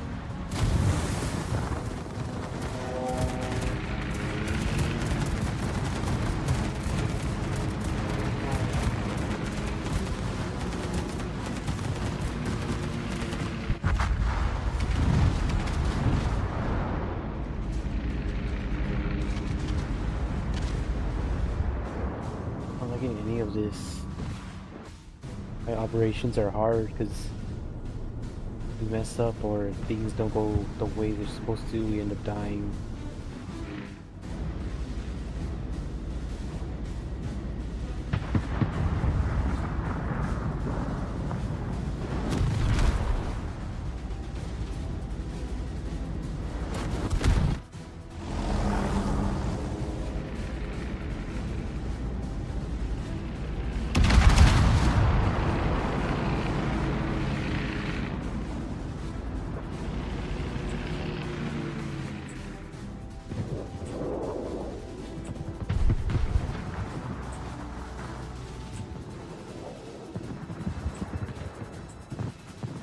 [SPEAKER 2] making any of this. My operations are hard because we mess up or things don't go the way they're supposed to, we end up dying.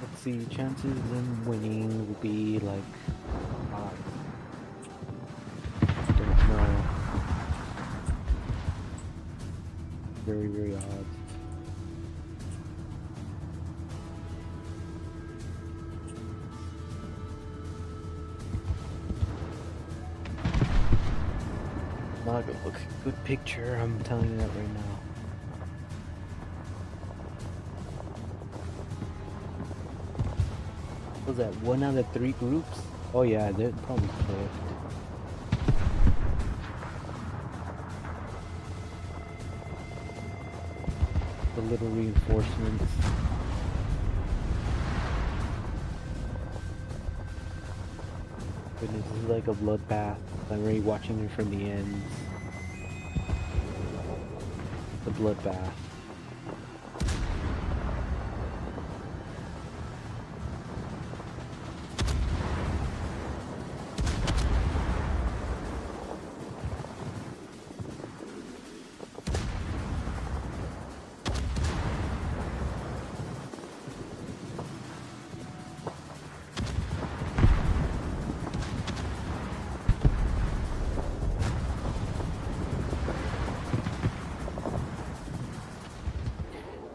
[SPEAKER 2] Let's see, chances in winning will be like, don't know, very, very odd. Not gonna look a good picture, I'm telling you that right now. Was that 1 out of 3 groups? Oh yeah, they're probably cooked. The little reinforcements. Goodness, this is like a bloodbath. I'm already watching it from the ends. The bloodbath.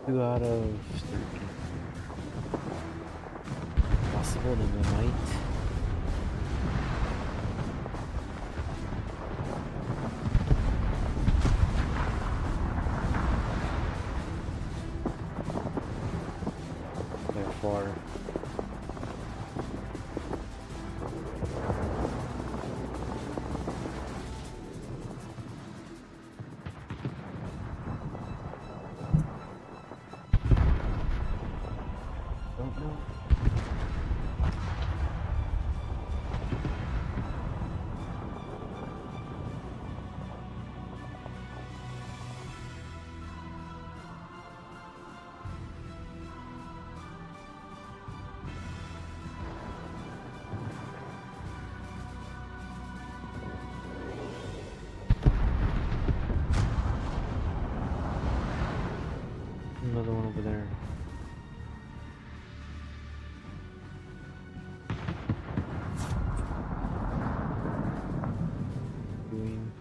[SPEAKER 2] Two out of 3. Possible, then we might. They're far. Don't know. Another one over there. Doing.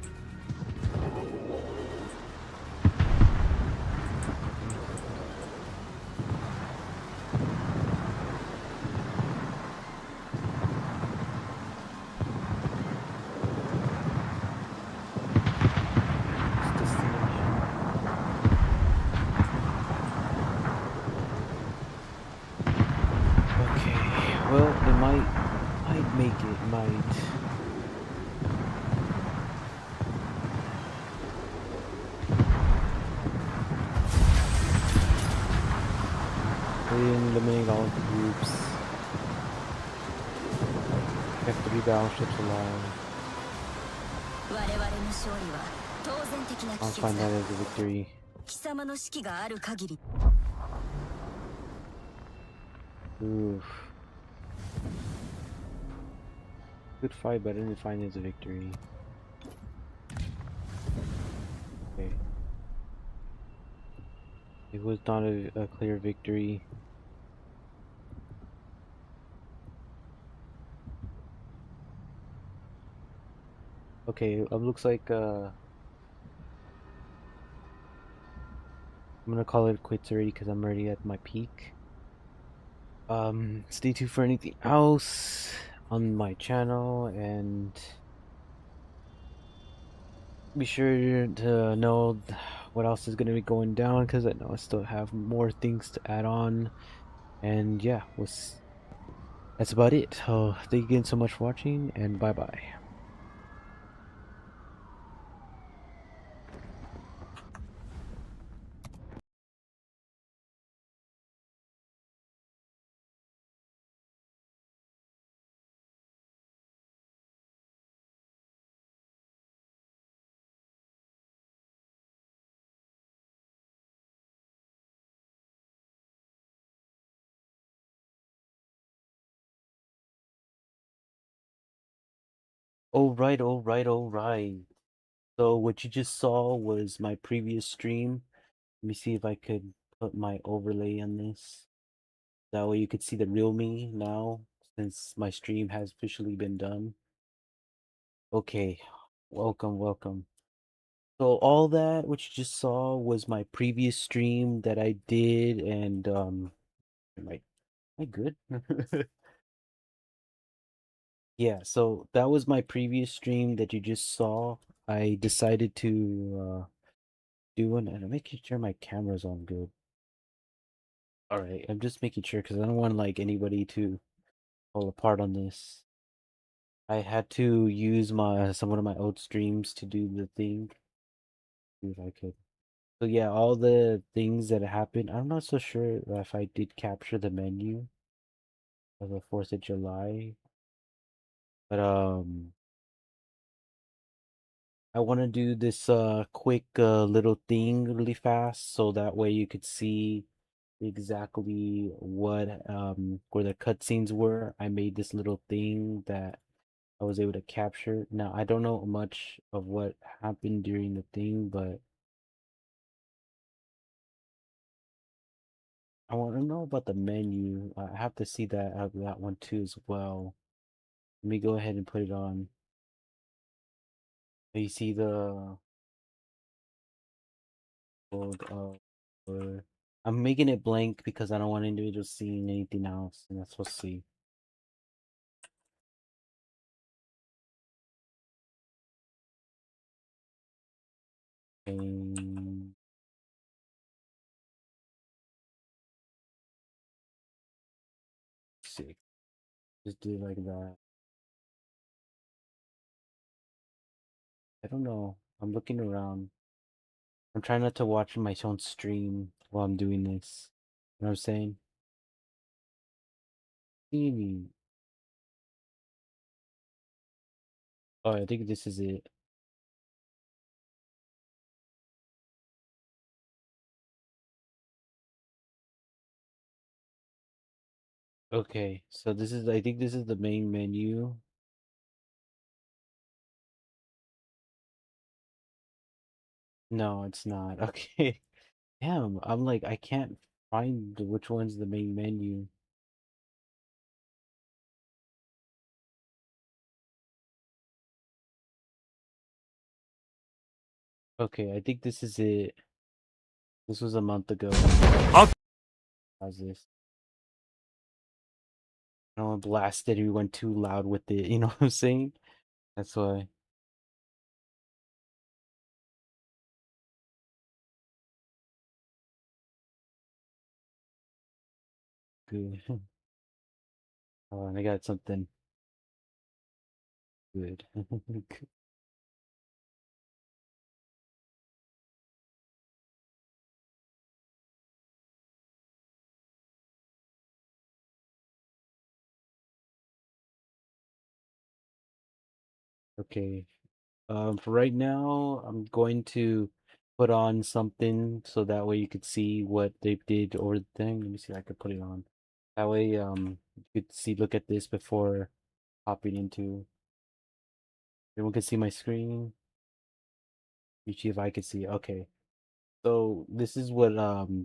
[SPEAKER 2] Well, it might make it, might. We didn't eliminate all of the groups. We have 3 battleships alive. I'll find that as a victory. Oof. Good fight, but I didn't find it as a victory. Okay. It was not a clear victory. Okay, looks like I'm gonna call it quits already because I'm already at my peak. Stay tuned for anything else on my channel, and be sure to know
[SPEAKER 1] what else is going to be going down, because I know I still have more things to add on. And yeah, that's about it. So thank you again so much for watching, and bye bye. All right. So what you just saw was my previous stream. Let me see if I could put my overlay on this. That way you could see the real me now, since my stream has officially been done. Okay, welcome. So all that what you just saw was my previous stream that I did, and am I good? Yeah, so that was my previous stream that you just saw. I decided to do one, and I'm making sure my camera's on good. All right, I'm just making sure because I don't want like anybody to fall apart on this. I had to use one of my old streams to do the thing. See if I could. So yeah, all the things that happened. I'm not so sure if I did capture the menu of the 4th of July, but I want to do this quick little thing really fast, so that way you could see exactly what where the cutscenes were. I made this little thing that I was able to capture. Now I don't know much of what happened during the thing, but I want to know about the menu. I have to see that one too as well. Let me go ahead and put it on. You see the old I'm making it blank because I don't want individuals seeing anything else, and that's what see. And see, just do it like that. I don't know. I'm looking around. I'm trying not to watch my own stream while I'm doing this. You know what I'm saying? See. Oh, I think this is it. Okay, so I think this is the main menu. No, it's not. Okay. Damn, I'm like, I can't find which one's the main menu. Okay, I think this is it. This was a month ago.
[SPEAKER 3] Okay.
[SPEAKER 1] How's this? I don't want to blast everyone too loud with it, you know what I'm saying? That's why. Good. Oh, and I got something good. Okay. For right now, I'm going to put on something so that way you could see what they did over the thing. Let me see if I could put it on. That way, you could see, look at this before hopping into. Everyone can see my screen. You see if I could see. Okay. So this is what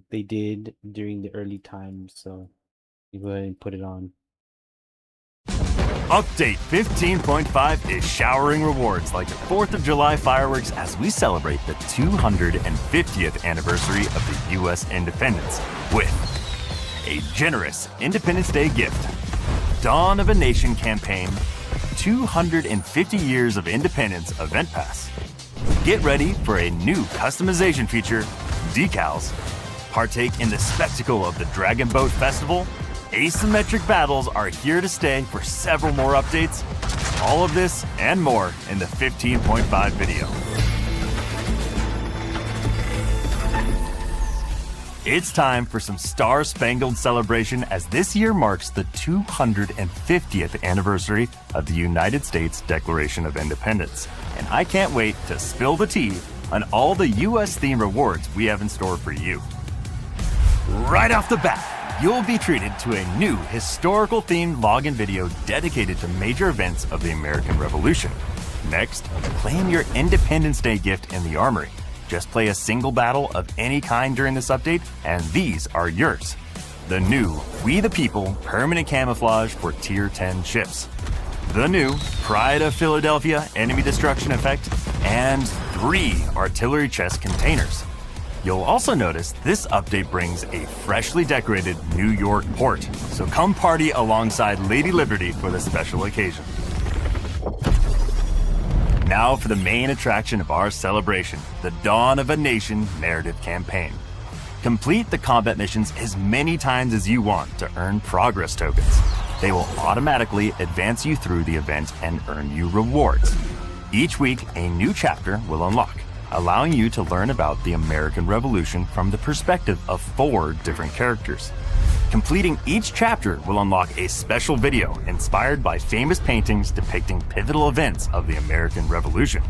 [SPEAKER 1] they did during the early times. So you go ahead and put it on.
[SPEAKER 3] Update 15.5 is showering rewards like the 4th of July fireworks as we celebrate the 250th anniversary of the U.S. independence with a generous Independence Day gift, Dawn of a Nation campaign, 250 years of independence event pass, get ready for a new customization feature, decals. Partake in the spectacle of the Dragon Boat Festival. Asymmetric battles are here to stay for several more updates. All of this and more in the 15.5 video. It's time for some star-spangled celebration as this year marks the 250th anniversary of the United States Declaration of Independence. And I can't wait to spill the tea on all the US-themed rewards we have in store for you. Right off the bat, you'll be treated to a new historical-themed login video dedicated to major events of the American Revolution. Next, claim your Independence Day gift in the Armory. Just play a single battle of any kind during this update, and these are yours. The new We the People permanent camouflage for Tier 10 ships. The new Pride of Philadelphia enemy destruction effect, and 3 artillery chest containers. You'll also notice this update brings a freshly decorated New York port, so come party alongside Lady Liberty for the special occasion. Now for the main attraction of our celebration, the Dawn of a Nation narrative campaign. Complete the combat missions as many times as you want to earn progress tokens. They will automatically advance you through the event and earn you rewards. Each week, a new chapter will unlock, allowing you to learn about the American Revolution from the perspective of 4 different characters. Completing each chapter will unlock a special video inspired by famous paintings depicting pivotal events of the American Revolution.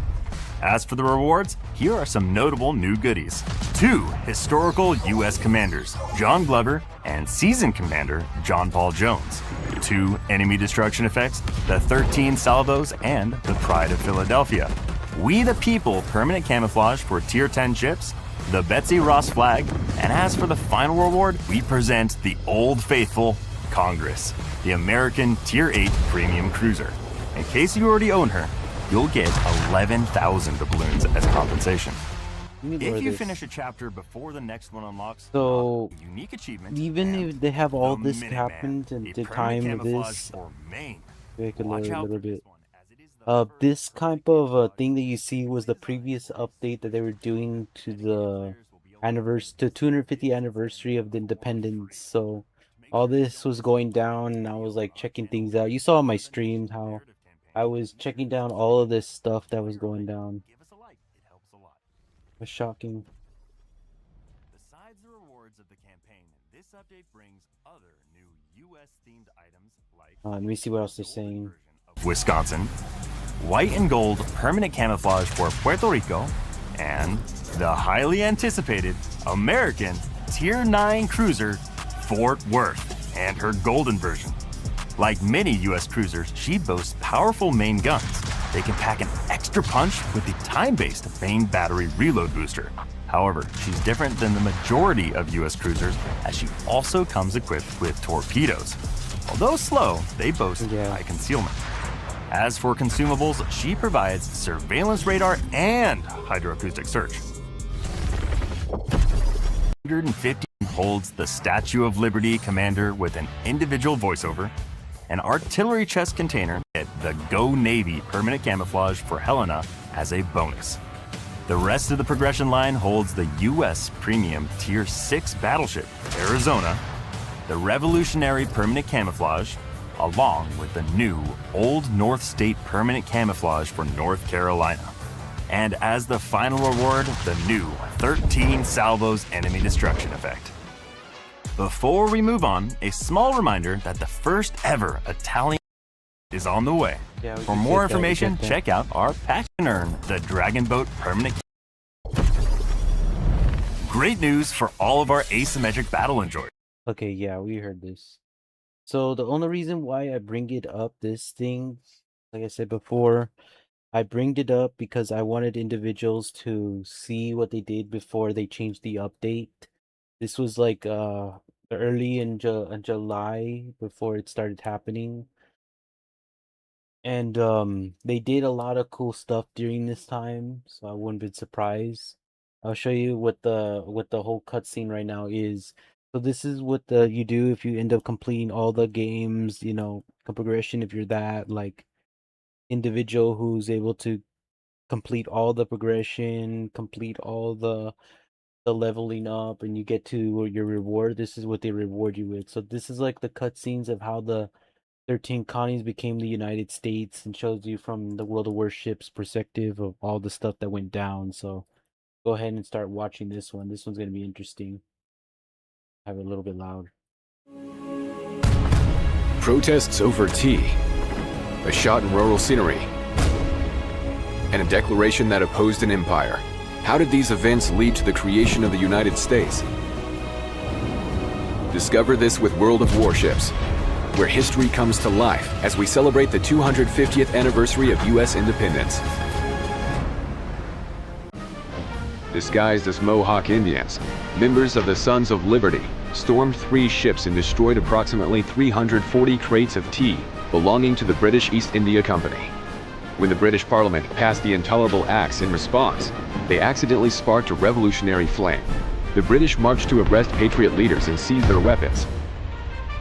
[SPEAKER 3] As for the rewards, here are some notable new goodies. 2 historical U.S. commanders, John Glover and seasoned commander John Paul Jones. 2 enemy destruction effects, the 13 salvos and the Pride of Philadelphia. We the People permanent camouflage for Tier 10 ships, the Betsy Ross flag, and as for the final reward, we present the Old Faithful Congress, the American Tier 8 premium cruiser. In case you already own her, you'll get 11,000 doubloons as compensation. If you finish a chapter before the next one unlocks,
[SPEAKER 1] So,
[SPEAKER 3] a unique achievement,
[SPEAKER 1] even
[SPEAKER 3] and
[SPEAKER 1] if they have all
[SPEAKER 3] the
[SPEAKER 1] this
[SPEAKER 3] Minuteman,
[SPEAKER 1] happened
[SPEAKER 3] a
[SPEAKER 1] and the
[SPEAKER 3] permanent
[SPEAKER 1] time of
[SPEAKER 3] camouflage
[SPEAKER 1] this,
[SPEAKER 3] for Maine.
[SPEAKER 1] make a
[SPEAKER 3] Watch
[SPEAKER 1] little,
[SPEAKER 3] out
[SPEAKER 1] little
[SPEAKER 3] for this
[SPEAKER 1] bit.
[SPEAKER 3] one, as it is the
[SPEAKER 1] This
[SPEAKER 3] first
[SPEAKER 1] type of thing that you see was the previous update that they were doing to the to 250th anniversary of the independence. So all this was going down, and I was like checking things out. You saw on my stream how I was checking down all of this stuff that was going down.
[SPEAKER 3] Give us a like, it helps a lot.
[SPEAKER 1] It was shocking.
[SPEAKER 3] Besides the rewards of the campaign, this update brings other new US themed items like
[SPEAKER 1] Let me see what else they're saying.
[SPEAKER 3] Wisconsin, white and gold permanent camouflage for Puerto Rico, and the highly anticipated American Tier 9 cruiser Fort Worth and her golden version. Like many US cruisers, she boasts powerful main guns. They can pack an extra punch with the time-based main battery reload booster. However, she's different than the majority of US cruisers as she also comes equipped with torpedoes. Although slow, they boast high concealment. As for consumables, she provides surveillance radar and hydroacoustic search. 150 holds the Statue of Liberty commander with an individual voiceover, an artillery chest container, and the Go Navy permanent camouflage for Helena as a bonus. The rest of the progression line holds the US Premium Tier 6 battleship, Arizona, the Revolutionary permanent camouflage, along with the new Old North State permanent camouflage for North Carolina. And as the final reward, the new 13 salvos enemy destruction effect. Before we move on, a small reminder that the first ever Italian is on the way. For more information, check out our patch and earn the Dragon Boat permanent. Great news for all of our asymmetric battle enjoyers.
[SPEAKER 1] Okay, yeah, we heard this. So the only reason why I bring it up, this thing, like I said before, I bring it up because I wanted individuals to see what they did before they changed the update. This was like early in July before it started happening. And they did a lot of cool stuff during this time, so I wouldn't be surprised. I'll show you what the whole cutscene right now is. So this is what you do if you end up completing all the games, you know, progression if you're that like individual who's able to complete all the progression, complete all the leveling up, and you get to your reward. This is what they reward you with. So this is like the cutscenes of how the 13 colonies became the United States, and shows you from the World of Warships perspective of all the stuff that went down. So go ahead and start watching this one. This one's gonna be interesting. Have it a little bit loud.
[SPEAKER 4] Protests over tea, a shot in rural scenery, and a declaration that opposed an empire. How did these events lead to the creation of the United States? Discover this with World of Warships, where history comes to life as we celebrate the 250th anniversary of U.S. independence. Disguised as Mohawk Indians, members of the Sons of Liberty stormed 3 ships and destroyed approximately 340 crates of tea belonging to the British East India Company. When the British Parliament passed the Intolerable Acts in response, they accidentally sparked a revolutionary flame. The British marched to arrest Patriot leaders and seize their weapons,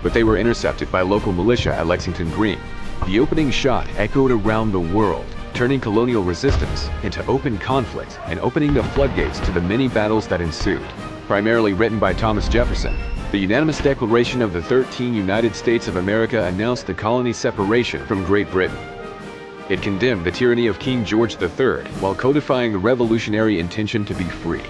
[SPEAKER 4] but they were intercepted by local militia at Lexington Green. The opening shot echoed around the world, turning colonial resistance into open conflict and opening the floodgates to the many battles that ensued. Primarily written by Thomas Jefferson, the unanimous Declaration of the 13 United States of America announced the colony's separation from Great Britain. It condemned the tyranny of King George III while codifying the revolutionary intention to be free.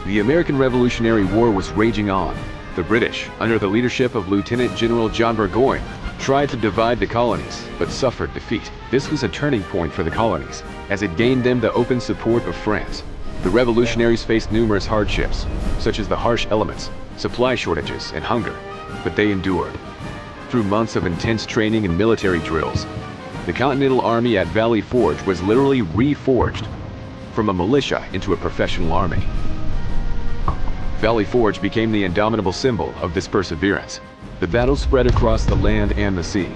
[SPEAKER 4] The American Revolutionary War was raging on. The British, under the leadership of Lieutenant General John Burgoyne, tried to divide the colonies, but suffered defeat. This was a turning point for the colonies, as it gained them the open support of France. The revolutionaries faced numerous hardships, such as the harsh elements, supply shortages, and hunger, but they endured. Through months of intense training and military drills, the Continental Army at Valley Forge was literally reforged from a militia into a professional army. Valley Forge became the indomitable symbol of this perseverance. The battle spread across the land and the sea.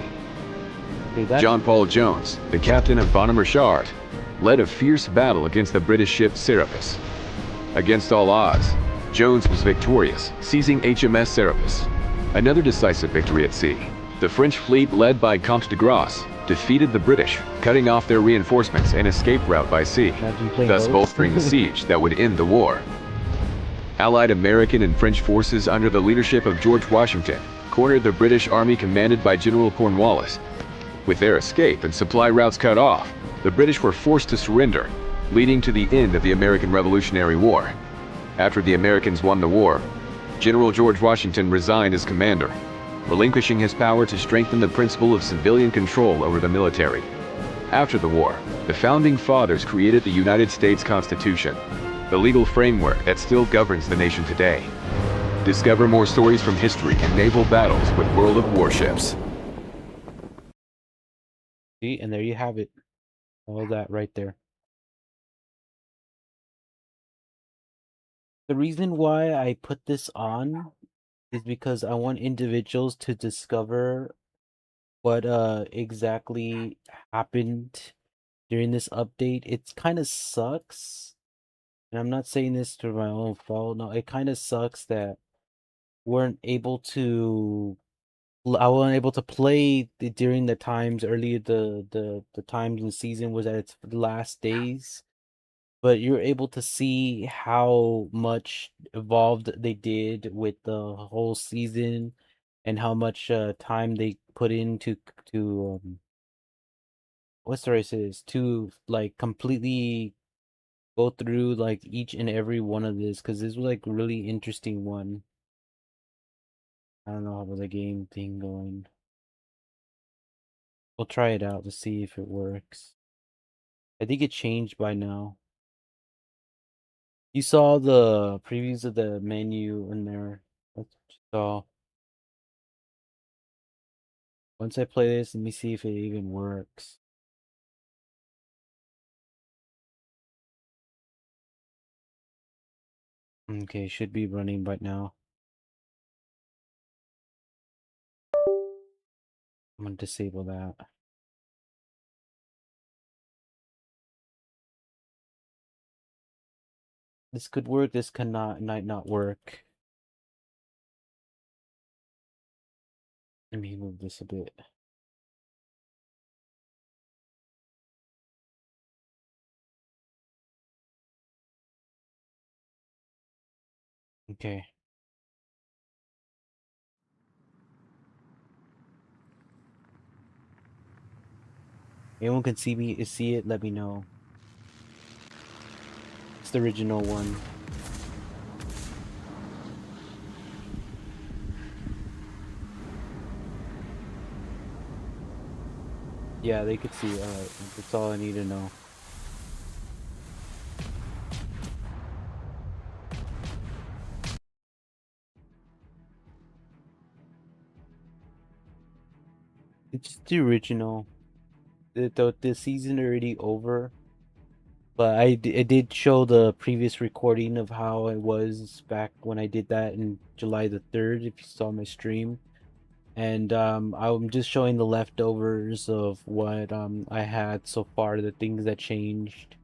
[SPEAKER 4] John Paul Jones, the captain of Bonhomme Richard, led a fierce battle against the British ship Serapis. Against all odds, Jones was victorious, seizing HMS Serapis. Another decisive victory at sea. The French fleet, led by Comte de Grasse, defeated the British, cutting off their reinforcements and escape route by sea, thus bolstering the siege that would end the war. Allied American and French forces under the leadership of George Washington cornered the British Army commanded by General Cornwallis. With their escape and supply routes cut off, the British were forced to surrender, leading to the end of the American Revolutionary War. After the Americans won the war, General George Washington resigned as commander, relinquishing his power to strengthen the principle of civilian control over the military. After the war, the Founding Fathers created the United States Constitution, the legal framework that still governs the nation today. Discover more stories from history and naval battles with World of Warships.
[SPEAKER 1] See, and there you have it. All that right there. The reason why I put this on is because I want individuals to discover what exactly happened during this update. It kind of sucks, and I'm not saying this to my own fault. No, it kind of sucks that weren't able to I wasn't able to play during the times earlier. The times in the season was at its last days, but you're able to see how much evolved they did with the whole season, and how much time they put into to what's the right is to like completely go through like each and every one of this, because this was like really interesting one. I don't know how the game thing going. We'll try it out to see if it works. I think it changed by now. You saw the previews of the menu in there. That's what you saw. Once I play this, let me see if it even works. Okay, should be running right now. I'm gonna disable that. This could work, this cannot, might not work. Let me move this a bit.
[SPEAKER 2] Okay. Anyone can see it, let me know. It's the original one. Yeah, they could see. Alright, that's all I need to know. It's the original. The season already over. But it did show the previous recording of how it was back when I did that in July the 3rd, if you saw my stream. And I'm just showing the leftovers of what I had so far, the things that changed.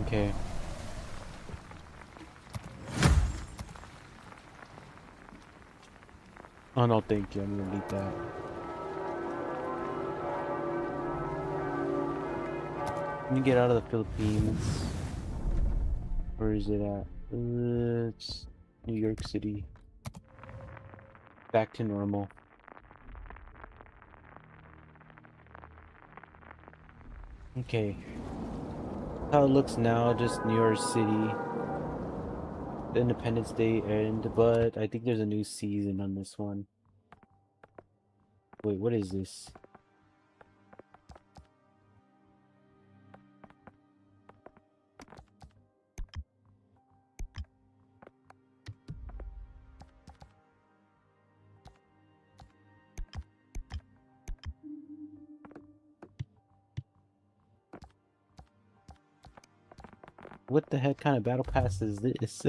[SPEAKER 2] Okay. Oh no, thank you. I'm gonna need that. Let me get out of the Philippines. Where is it at? It's New York City. Back to normal. Okay. How it looks now, just New York City. The Independence Day end, but I think there's a new season on this one. Wait, what is this? What the heck kind of battle pass is this?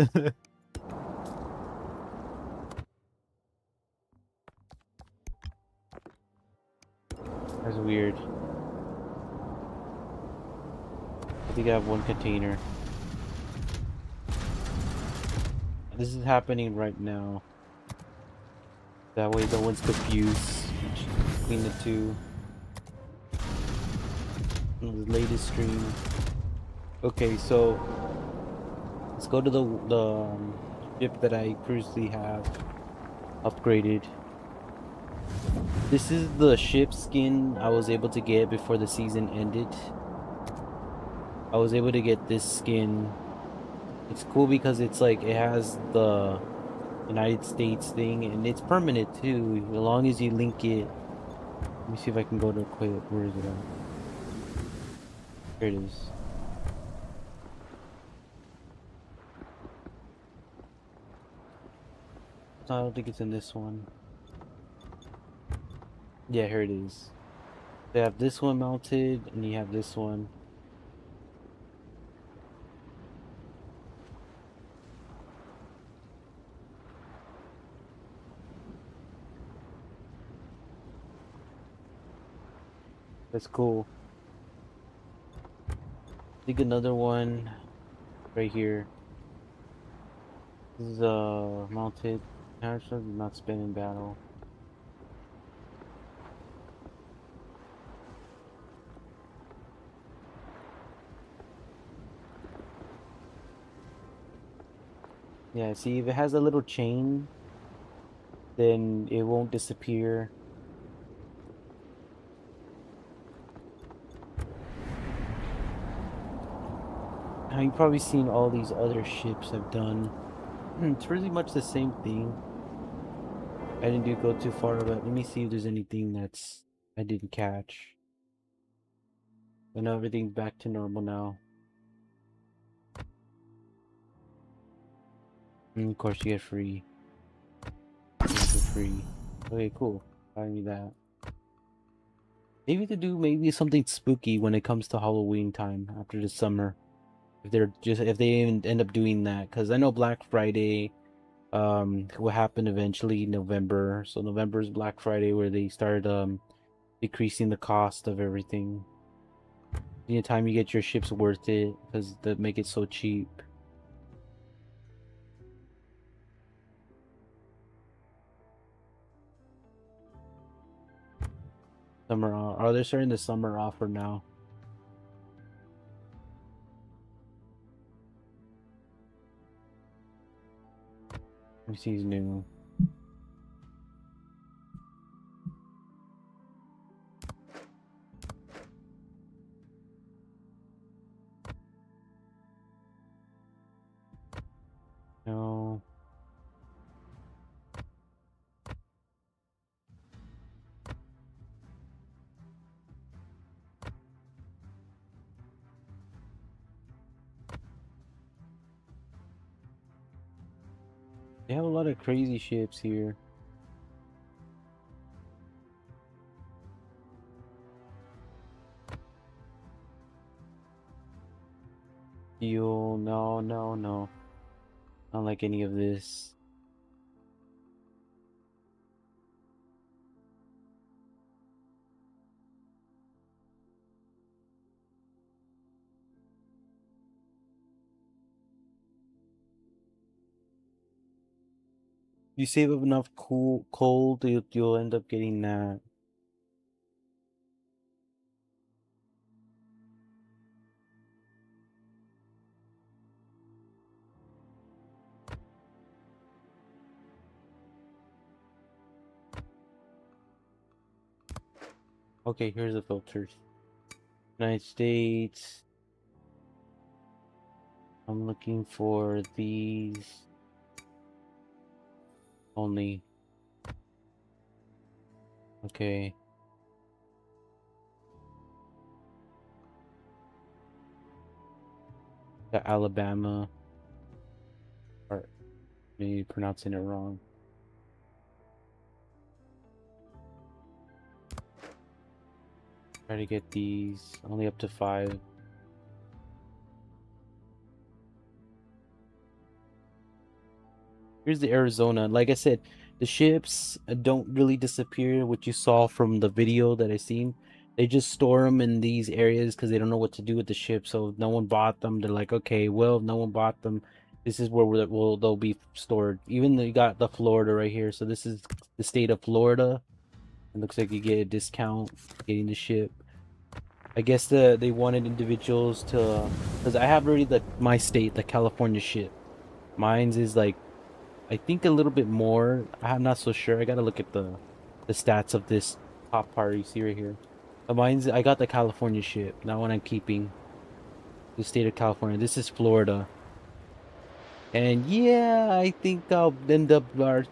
[SPEAKER 2] That's weird. I think I have one container. This is happening right now. That way no one's confused between the two. The latest stream. Okay, so let's go to the ship that I previously have upgraded. This is the ship skin I was able to get before the season ended. I was able to get this skin. It's cool because it's like it has the United States thing and it's permanent too, as long as you link it. Let me see if I can go to equip. Where is it at? Here it is. I don't think it's in this one. Yeah, here it is. They have this one mounted and you have this one. That's cool. I think another one right here. This is mounted. Character did not spin in battle. Yeah, see if it has a little chain, then it won't disappear. Now you've probably seen all these other ships I've done. It's really much the same thing. I didn't do go too far, but let me see if there's anything that's I didn't catch. I know everything's back to normal now. And of course you get free. For free. Okay, cool. I need that. Maybe to do maybe something spooky when it comes to Halloween time after the summer. If they even end up doing that, because I know Black Friday will happen eventually in November. So November is Black Friday where they start decreasing the cost of everything. Anytime you get your ships worth it because they make it so cheap.
[SPEAKER 1] Summer off. Oh, they're starting the summer offer now. Let me see his new. No. They have a lot of crazy ships here. Fuel, no, no, no. Not like any of this. You save up enough cold, you'll end up getting that. Okay, here's the filters. United States. I'm looking for these only. Okay. The Alabama. Or maybe pronouncing it wrong. Try to get these only up to 5. Here's the Arizona. Like I said, the ships don't really disappear, what you saw from the video that I seen. They just store them in these areas because they don't know what to do with the ship. So no one bought them. They're like, okay, well, no one bought them. This is where they'll be stored. Even though you got the Florida right here. So this is the state of Florida. It looks like you get a discount getting the ship. I guess they wanted individuals to, because I have already my state, the California ship. Mine's is like, I think a little bit more. I'm not so sure. I gotta look at the stats of this top part you see right here. Mine's, I got the California ship, not one I'm keeping. The state of California. This is Florida. And yeah, I think I'll end up our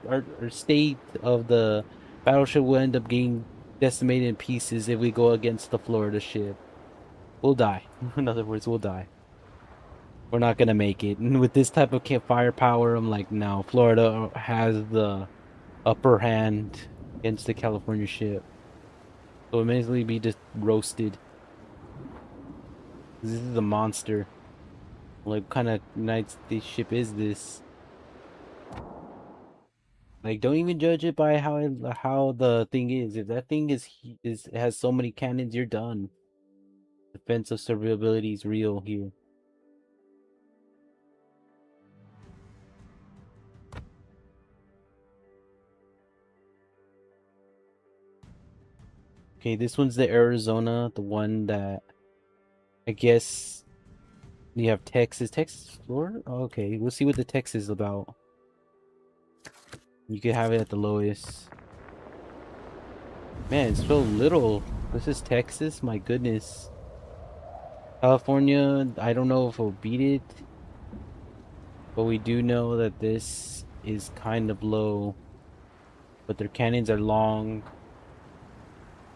[SPEAKER 1] state of the battleship will end up getting decimated in pieces if we go against the Florida ship. We'll die. In other words, we'll die. We're not gonna make it. And with this type of firepower, I'm like, no, Florida has the upper hand against the California ship. So immediately be just roasted. This is a monster. Like, what kind of United States ship is this? Like, don't even judge it by how the thing is. If that thing has so many cannons, you're done. Defensive survivability is real here. Okay, this one's the Arizona, the one that I guess you have Texas, Florida. Oh, okay, we'll see what the Texas is about. You could have it at the lowest. Man, it's so little. This is Texas. My goodness. California, I don't know if we'll beat it, but we do know that this is kind of low. But their cannons are long.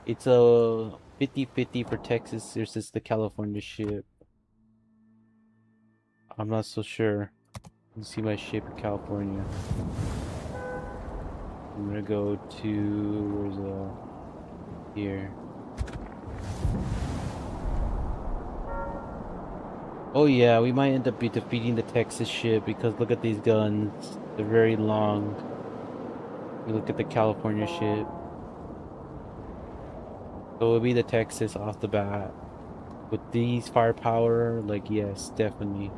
[SPEAKER 1] It's a 50-50 for Texas versus the California ship. I'm not so sure. Let's see my ship in California. I'm gonna go to here. Oh yeah, we might end up defeating the Texas ship because look at these guns. They're very long. You look at the California ship. So it'll be the Texas off the bat. With these firepower, like, yes, definitely.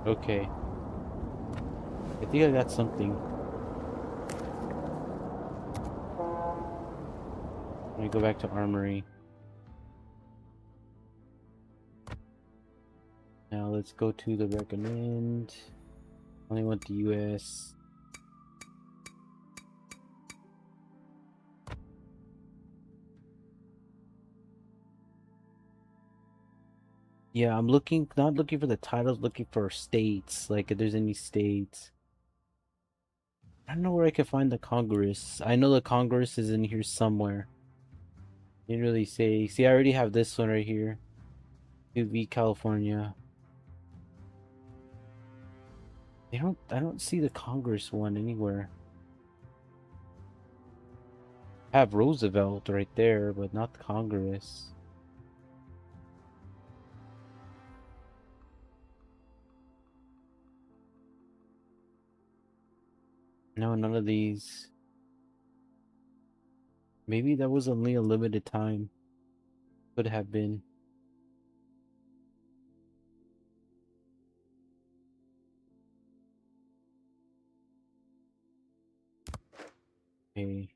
[SPEAKER 1] Okay. I think I got something.
[SPEAKER 2] Let me go back to Armory. Now let's go to the recommend. Only want the US. Yeah, I'm looking, not looking for the titles, looking for states. Like if there's any states. I don't know where I can find the Congress. I know the Congress is in here somewhere. Didn't really say. See, I already have this one right here. UV California. I don't see the Congress one anywhere. I have Roosevelt right there, but not the Congress. No, none of these. Maybe that was only a limited time. Could have been. Okay.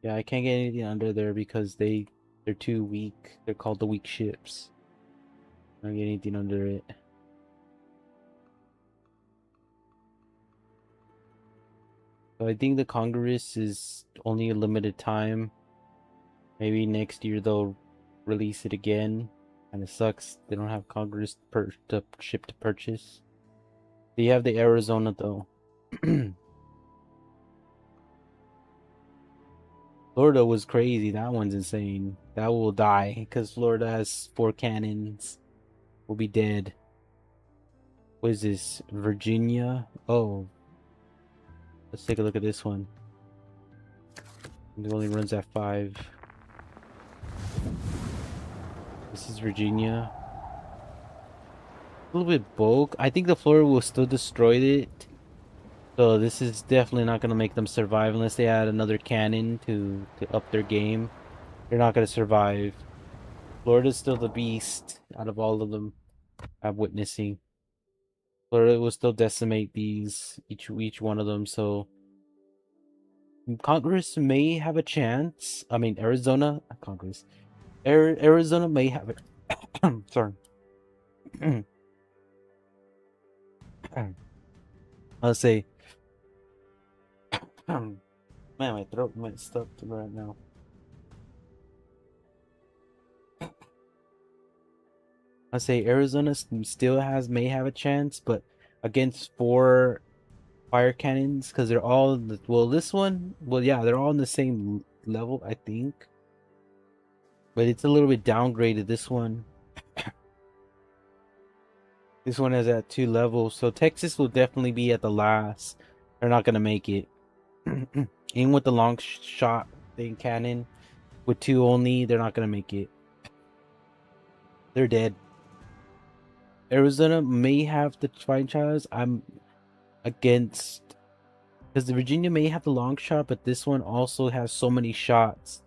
[SPEAKER 2] Yeah, I can't get anything under there because they're too weak. They're called the weak ships. I don't get anything under it. So I think the Congress is only a limited time. Maybe next year they'll release it again. And it sucks. They don't have Congress to ship to purchase. They have the Arizona though. Florida was crazy. That one's insane. That will die because Florida has 4 cannons. Will be dead. What is this? Virginia? Oh, let's take a look at this one. It only runs at 5. This is Virginia. A little bit bulk. I think the Florida will still destroy it. So this is definitely not going to make them survive unless they add another cannon to up their game. They're not going to survive. Florida's still the beast out of all of them I'm witnessing. Florida will still decimate these, each one of them, so Congress may have a chance. I mean, Arizona, Congress. Arizona may have it. Sorry. I'll say, man, my throat might stuck right now. I'll say Arizona may have a chance, but against 4 fire cannons, because they're all this one, yeah, they're all on the same level, I think. But it's a little bit downgraded. This one is at 2 levels, so Texas will definitely be at the last. They're not gonna make it. Even with the long shot thing cannon, with 2 only, they're not gonna make it. They're dead. Arizona may have the fighting chance. I'm against, because the Virginia may have the long shot, but this one also has so many shots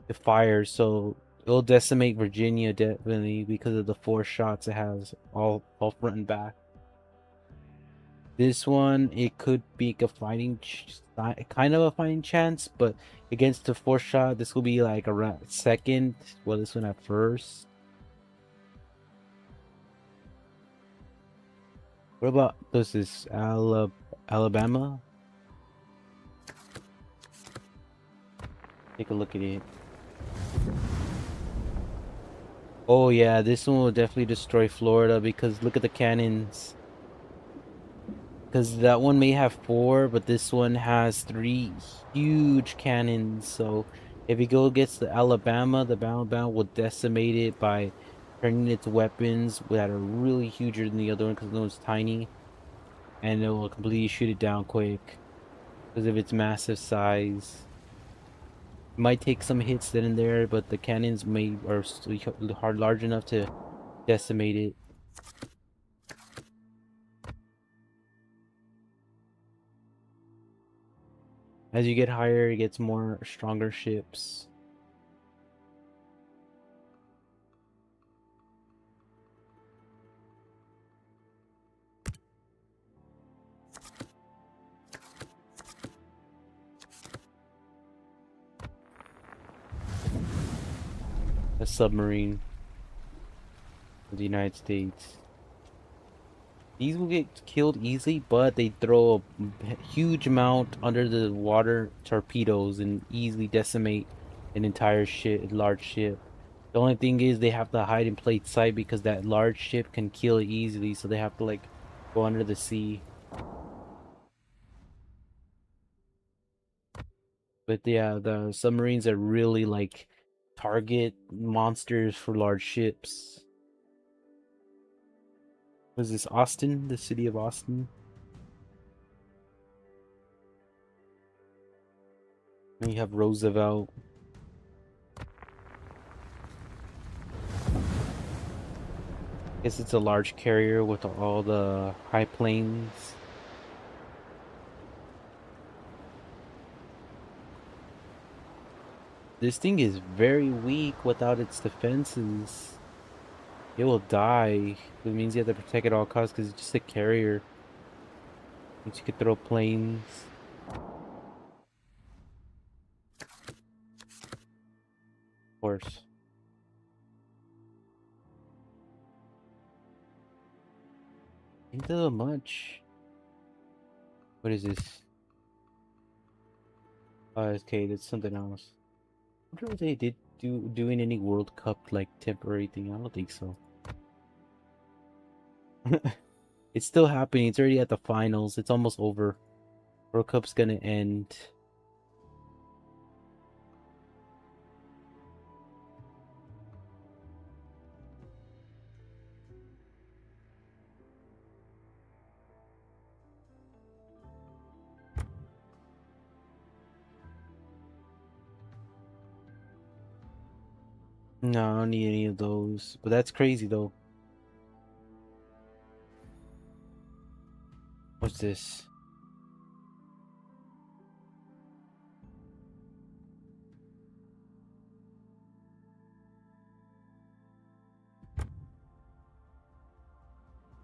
[SPEAKER 2] to fire, so it'll decimate Virginia definitely because of the 4 shots it has all front and back. This one, it could be a kind of a fighting chance, but against the 4 shot, this will be like around second. Well, this one at first. What about this? Is Alabama? Take a look at it. Oh yeah, this one will definitely destroy Florida because look at the cannons. Because that one may have 4, but this one has 3 huge cannons. So if you go against the Alabama will decimate it by turning its weapons that are really huger than the other one because the one's tiny. And it will completely shoot it down quick because of its massive size. It might take some hits then and there, but the cannons are large enough to decimate it. As you get higher, it gets more stronger ships. A submarine of the United States. These will get killed easily, but they throw a huge amount under the water torpedoes and easily decimate an entire ship, large ship. The only thing is they have to hide in plain sight because that large ship can kill it easily, so they have to like go under the sea. But yeah, the submarines are really like target monsters for large ships. Was this Austin? The city of Austin? And you have Roosevelt. Guess it's a large carrier with all the high planes. This thing is very weak without its defenses. It will die. It means you have to protect it at all costs because it's just a carrier. Means you could throw planes. Of course. Ain't that much? What is this? Oh, okay, that's something else. I wonder if they did doing any World Cup like temporary thing. I don't think so. It's still happening. It's already at the finals. It's almost over. World Cup's gonna end. No, I don't need any of those. But that's crazy though. What's this?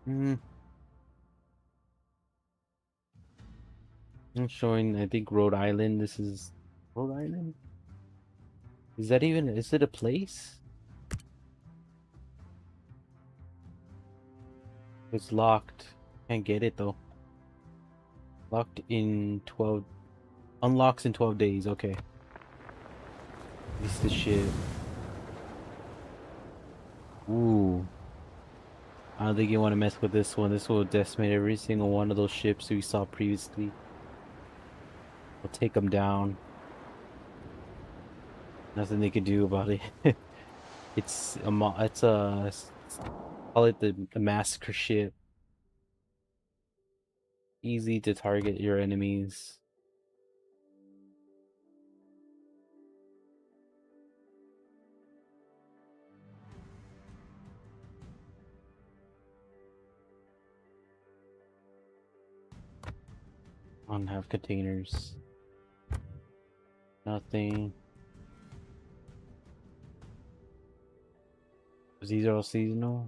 [SPEAKER 2] Hmm. I'm showing, I think, Rhode Island. This is Rhode Island? Is that even, is it a place? It's locked. Can't get it though. Locked in 12, unlocks in 12 days. Okay. Piece the shit. Ooh. I don't think you want to mess with this one. This will decimate every single one of those ships we saw previously. We'll take them down. Nothing they can do about it. It's call it the massacre ship. Easy to target your enemies. I don't have containers. Nothing. These are all seasonal.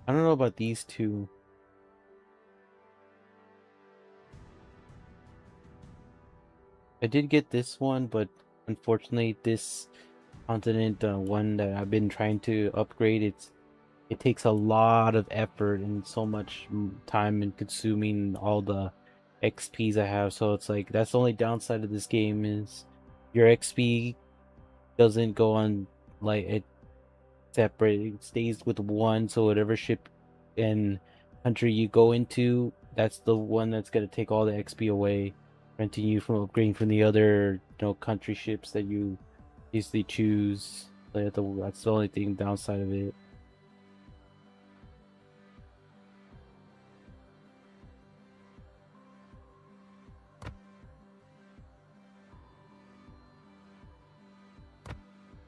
[SPEAKER 2] I don't know about these two. I did get this one, but unfortunately this continent, one that I've been trying to upgrade, it takes a lot of effort and so much time in consuming all the XPs I have. So it's like that's the only downside of this game is your XP doesn't go on like it separate. It stays with one. So whatever ship and country you go into, that's the one that's gonna take all the XP away, preventing you from upgrading from the other country ships that you usually choose. That's the only thing downside of it.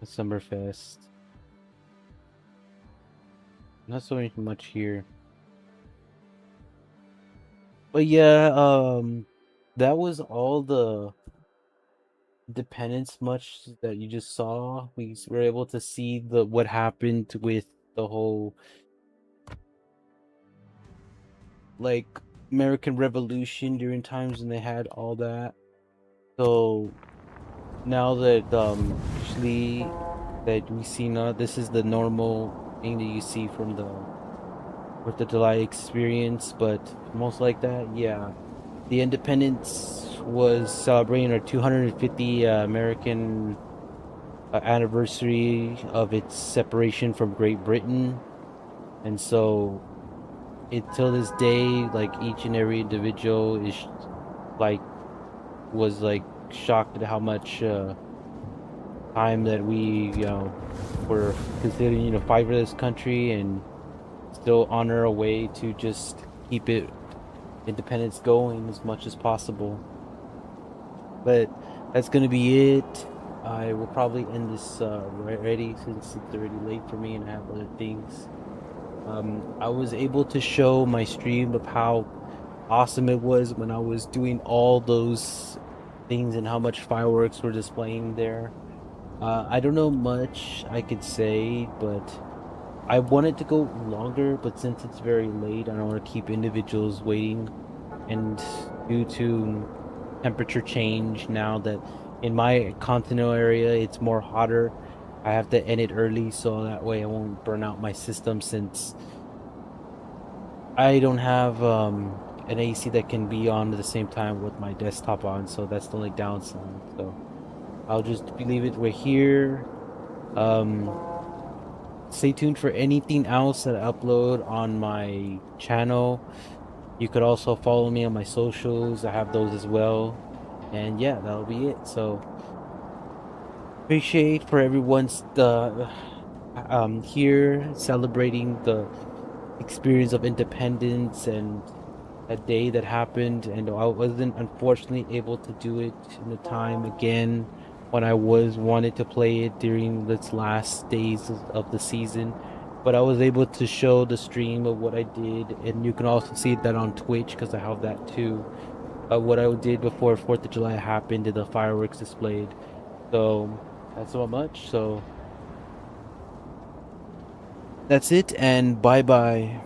[SPEAKER 2] Summerfest. Not so much here. But yeah, that was all the
[SPEAKER 1] Independence much that you just saw. We were able to see the what happened with the whole like American Revolution during times when they had all that. So now that actually that we see now, this is the normal thing that you see from the Fourth of July experience, but most like that, yeah. The independence was celebrating our 250 American anniversary of its separation from Great Britain, and so it till this day, like each and every individual is like was like shocked at how much time that we were considering fight for this country and still on our way to just keep it independence going as much as possible. But that's gonna be it. I will probably end this already since it's already late for me and I have other things. I was able to show my stream of how awesome it was when I was doing all those things and how much fireworks were displaying there. I don't know much I could say, but I wanted to go longer, but since it's very late, I don't want to keep individuals waiting. And due to temperature change now that in my continental area it's more hotter, I have to end it early so that way I won't burn out my system since I don't have an AC that can be on at the same time with my desktop on, so that's the only downside. So I'll just leave it right here. Stay tuned for anything else that I upload on my channel. You could also follow me on my socials. I have those as well. And yeah, that'll be it. So appreciate for everyone's here celebrating the experience of independence and a day that happened, and I wasn't unfortunately able to do it in the time again when I was wanted to play it during this last days of the season, but I was able to show the stream of what I did, and you can also see that on Twitch because I have that too, what I did before 4th of July happened and the fireworks displayed. So that's so much. So that's it, and bye bye.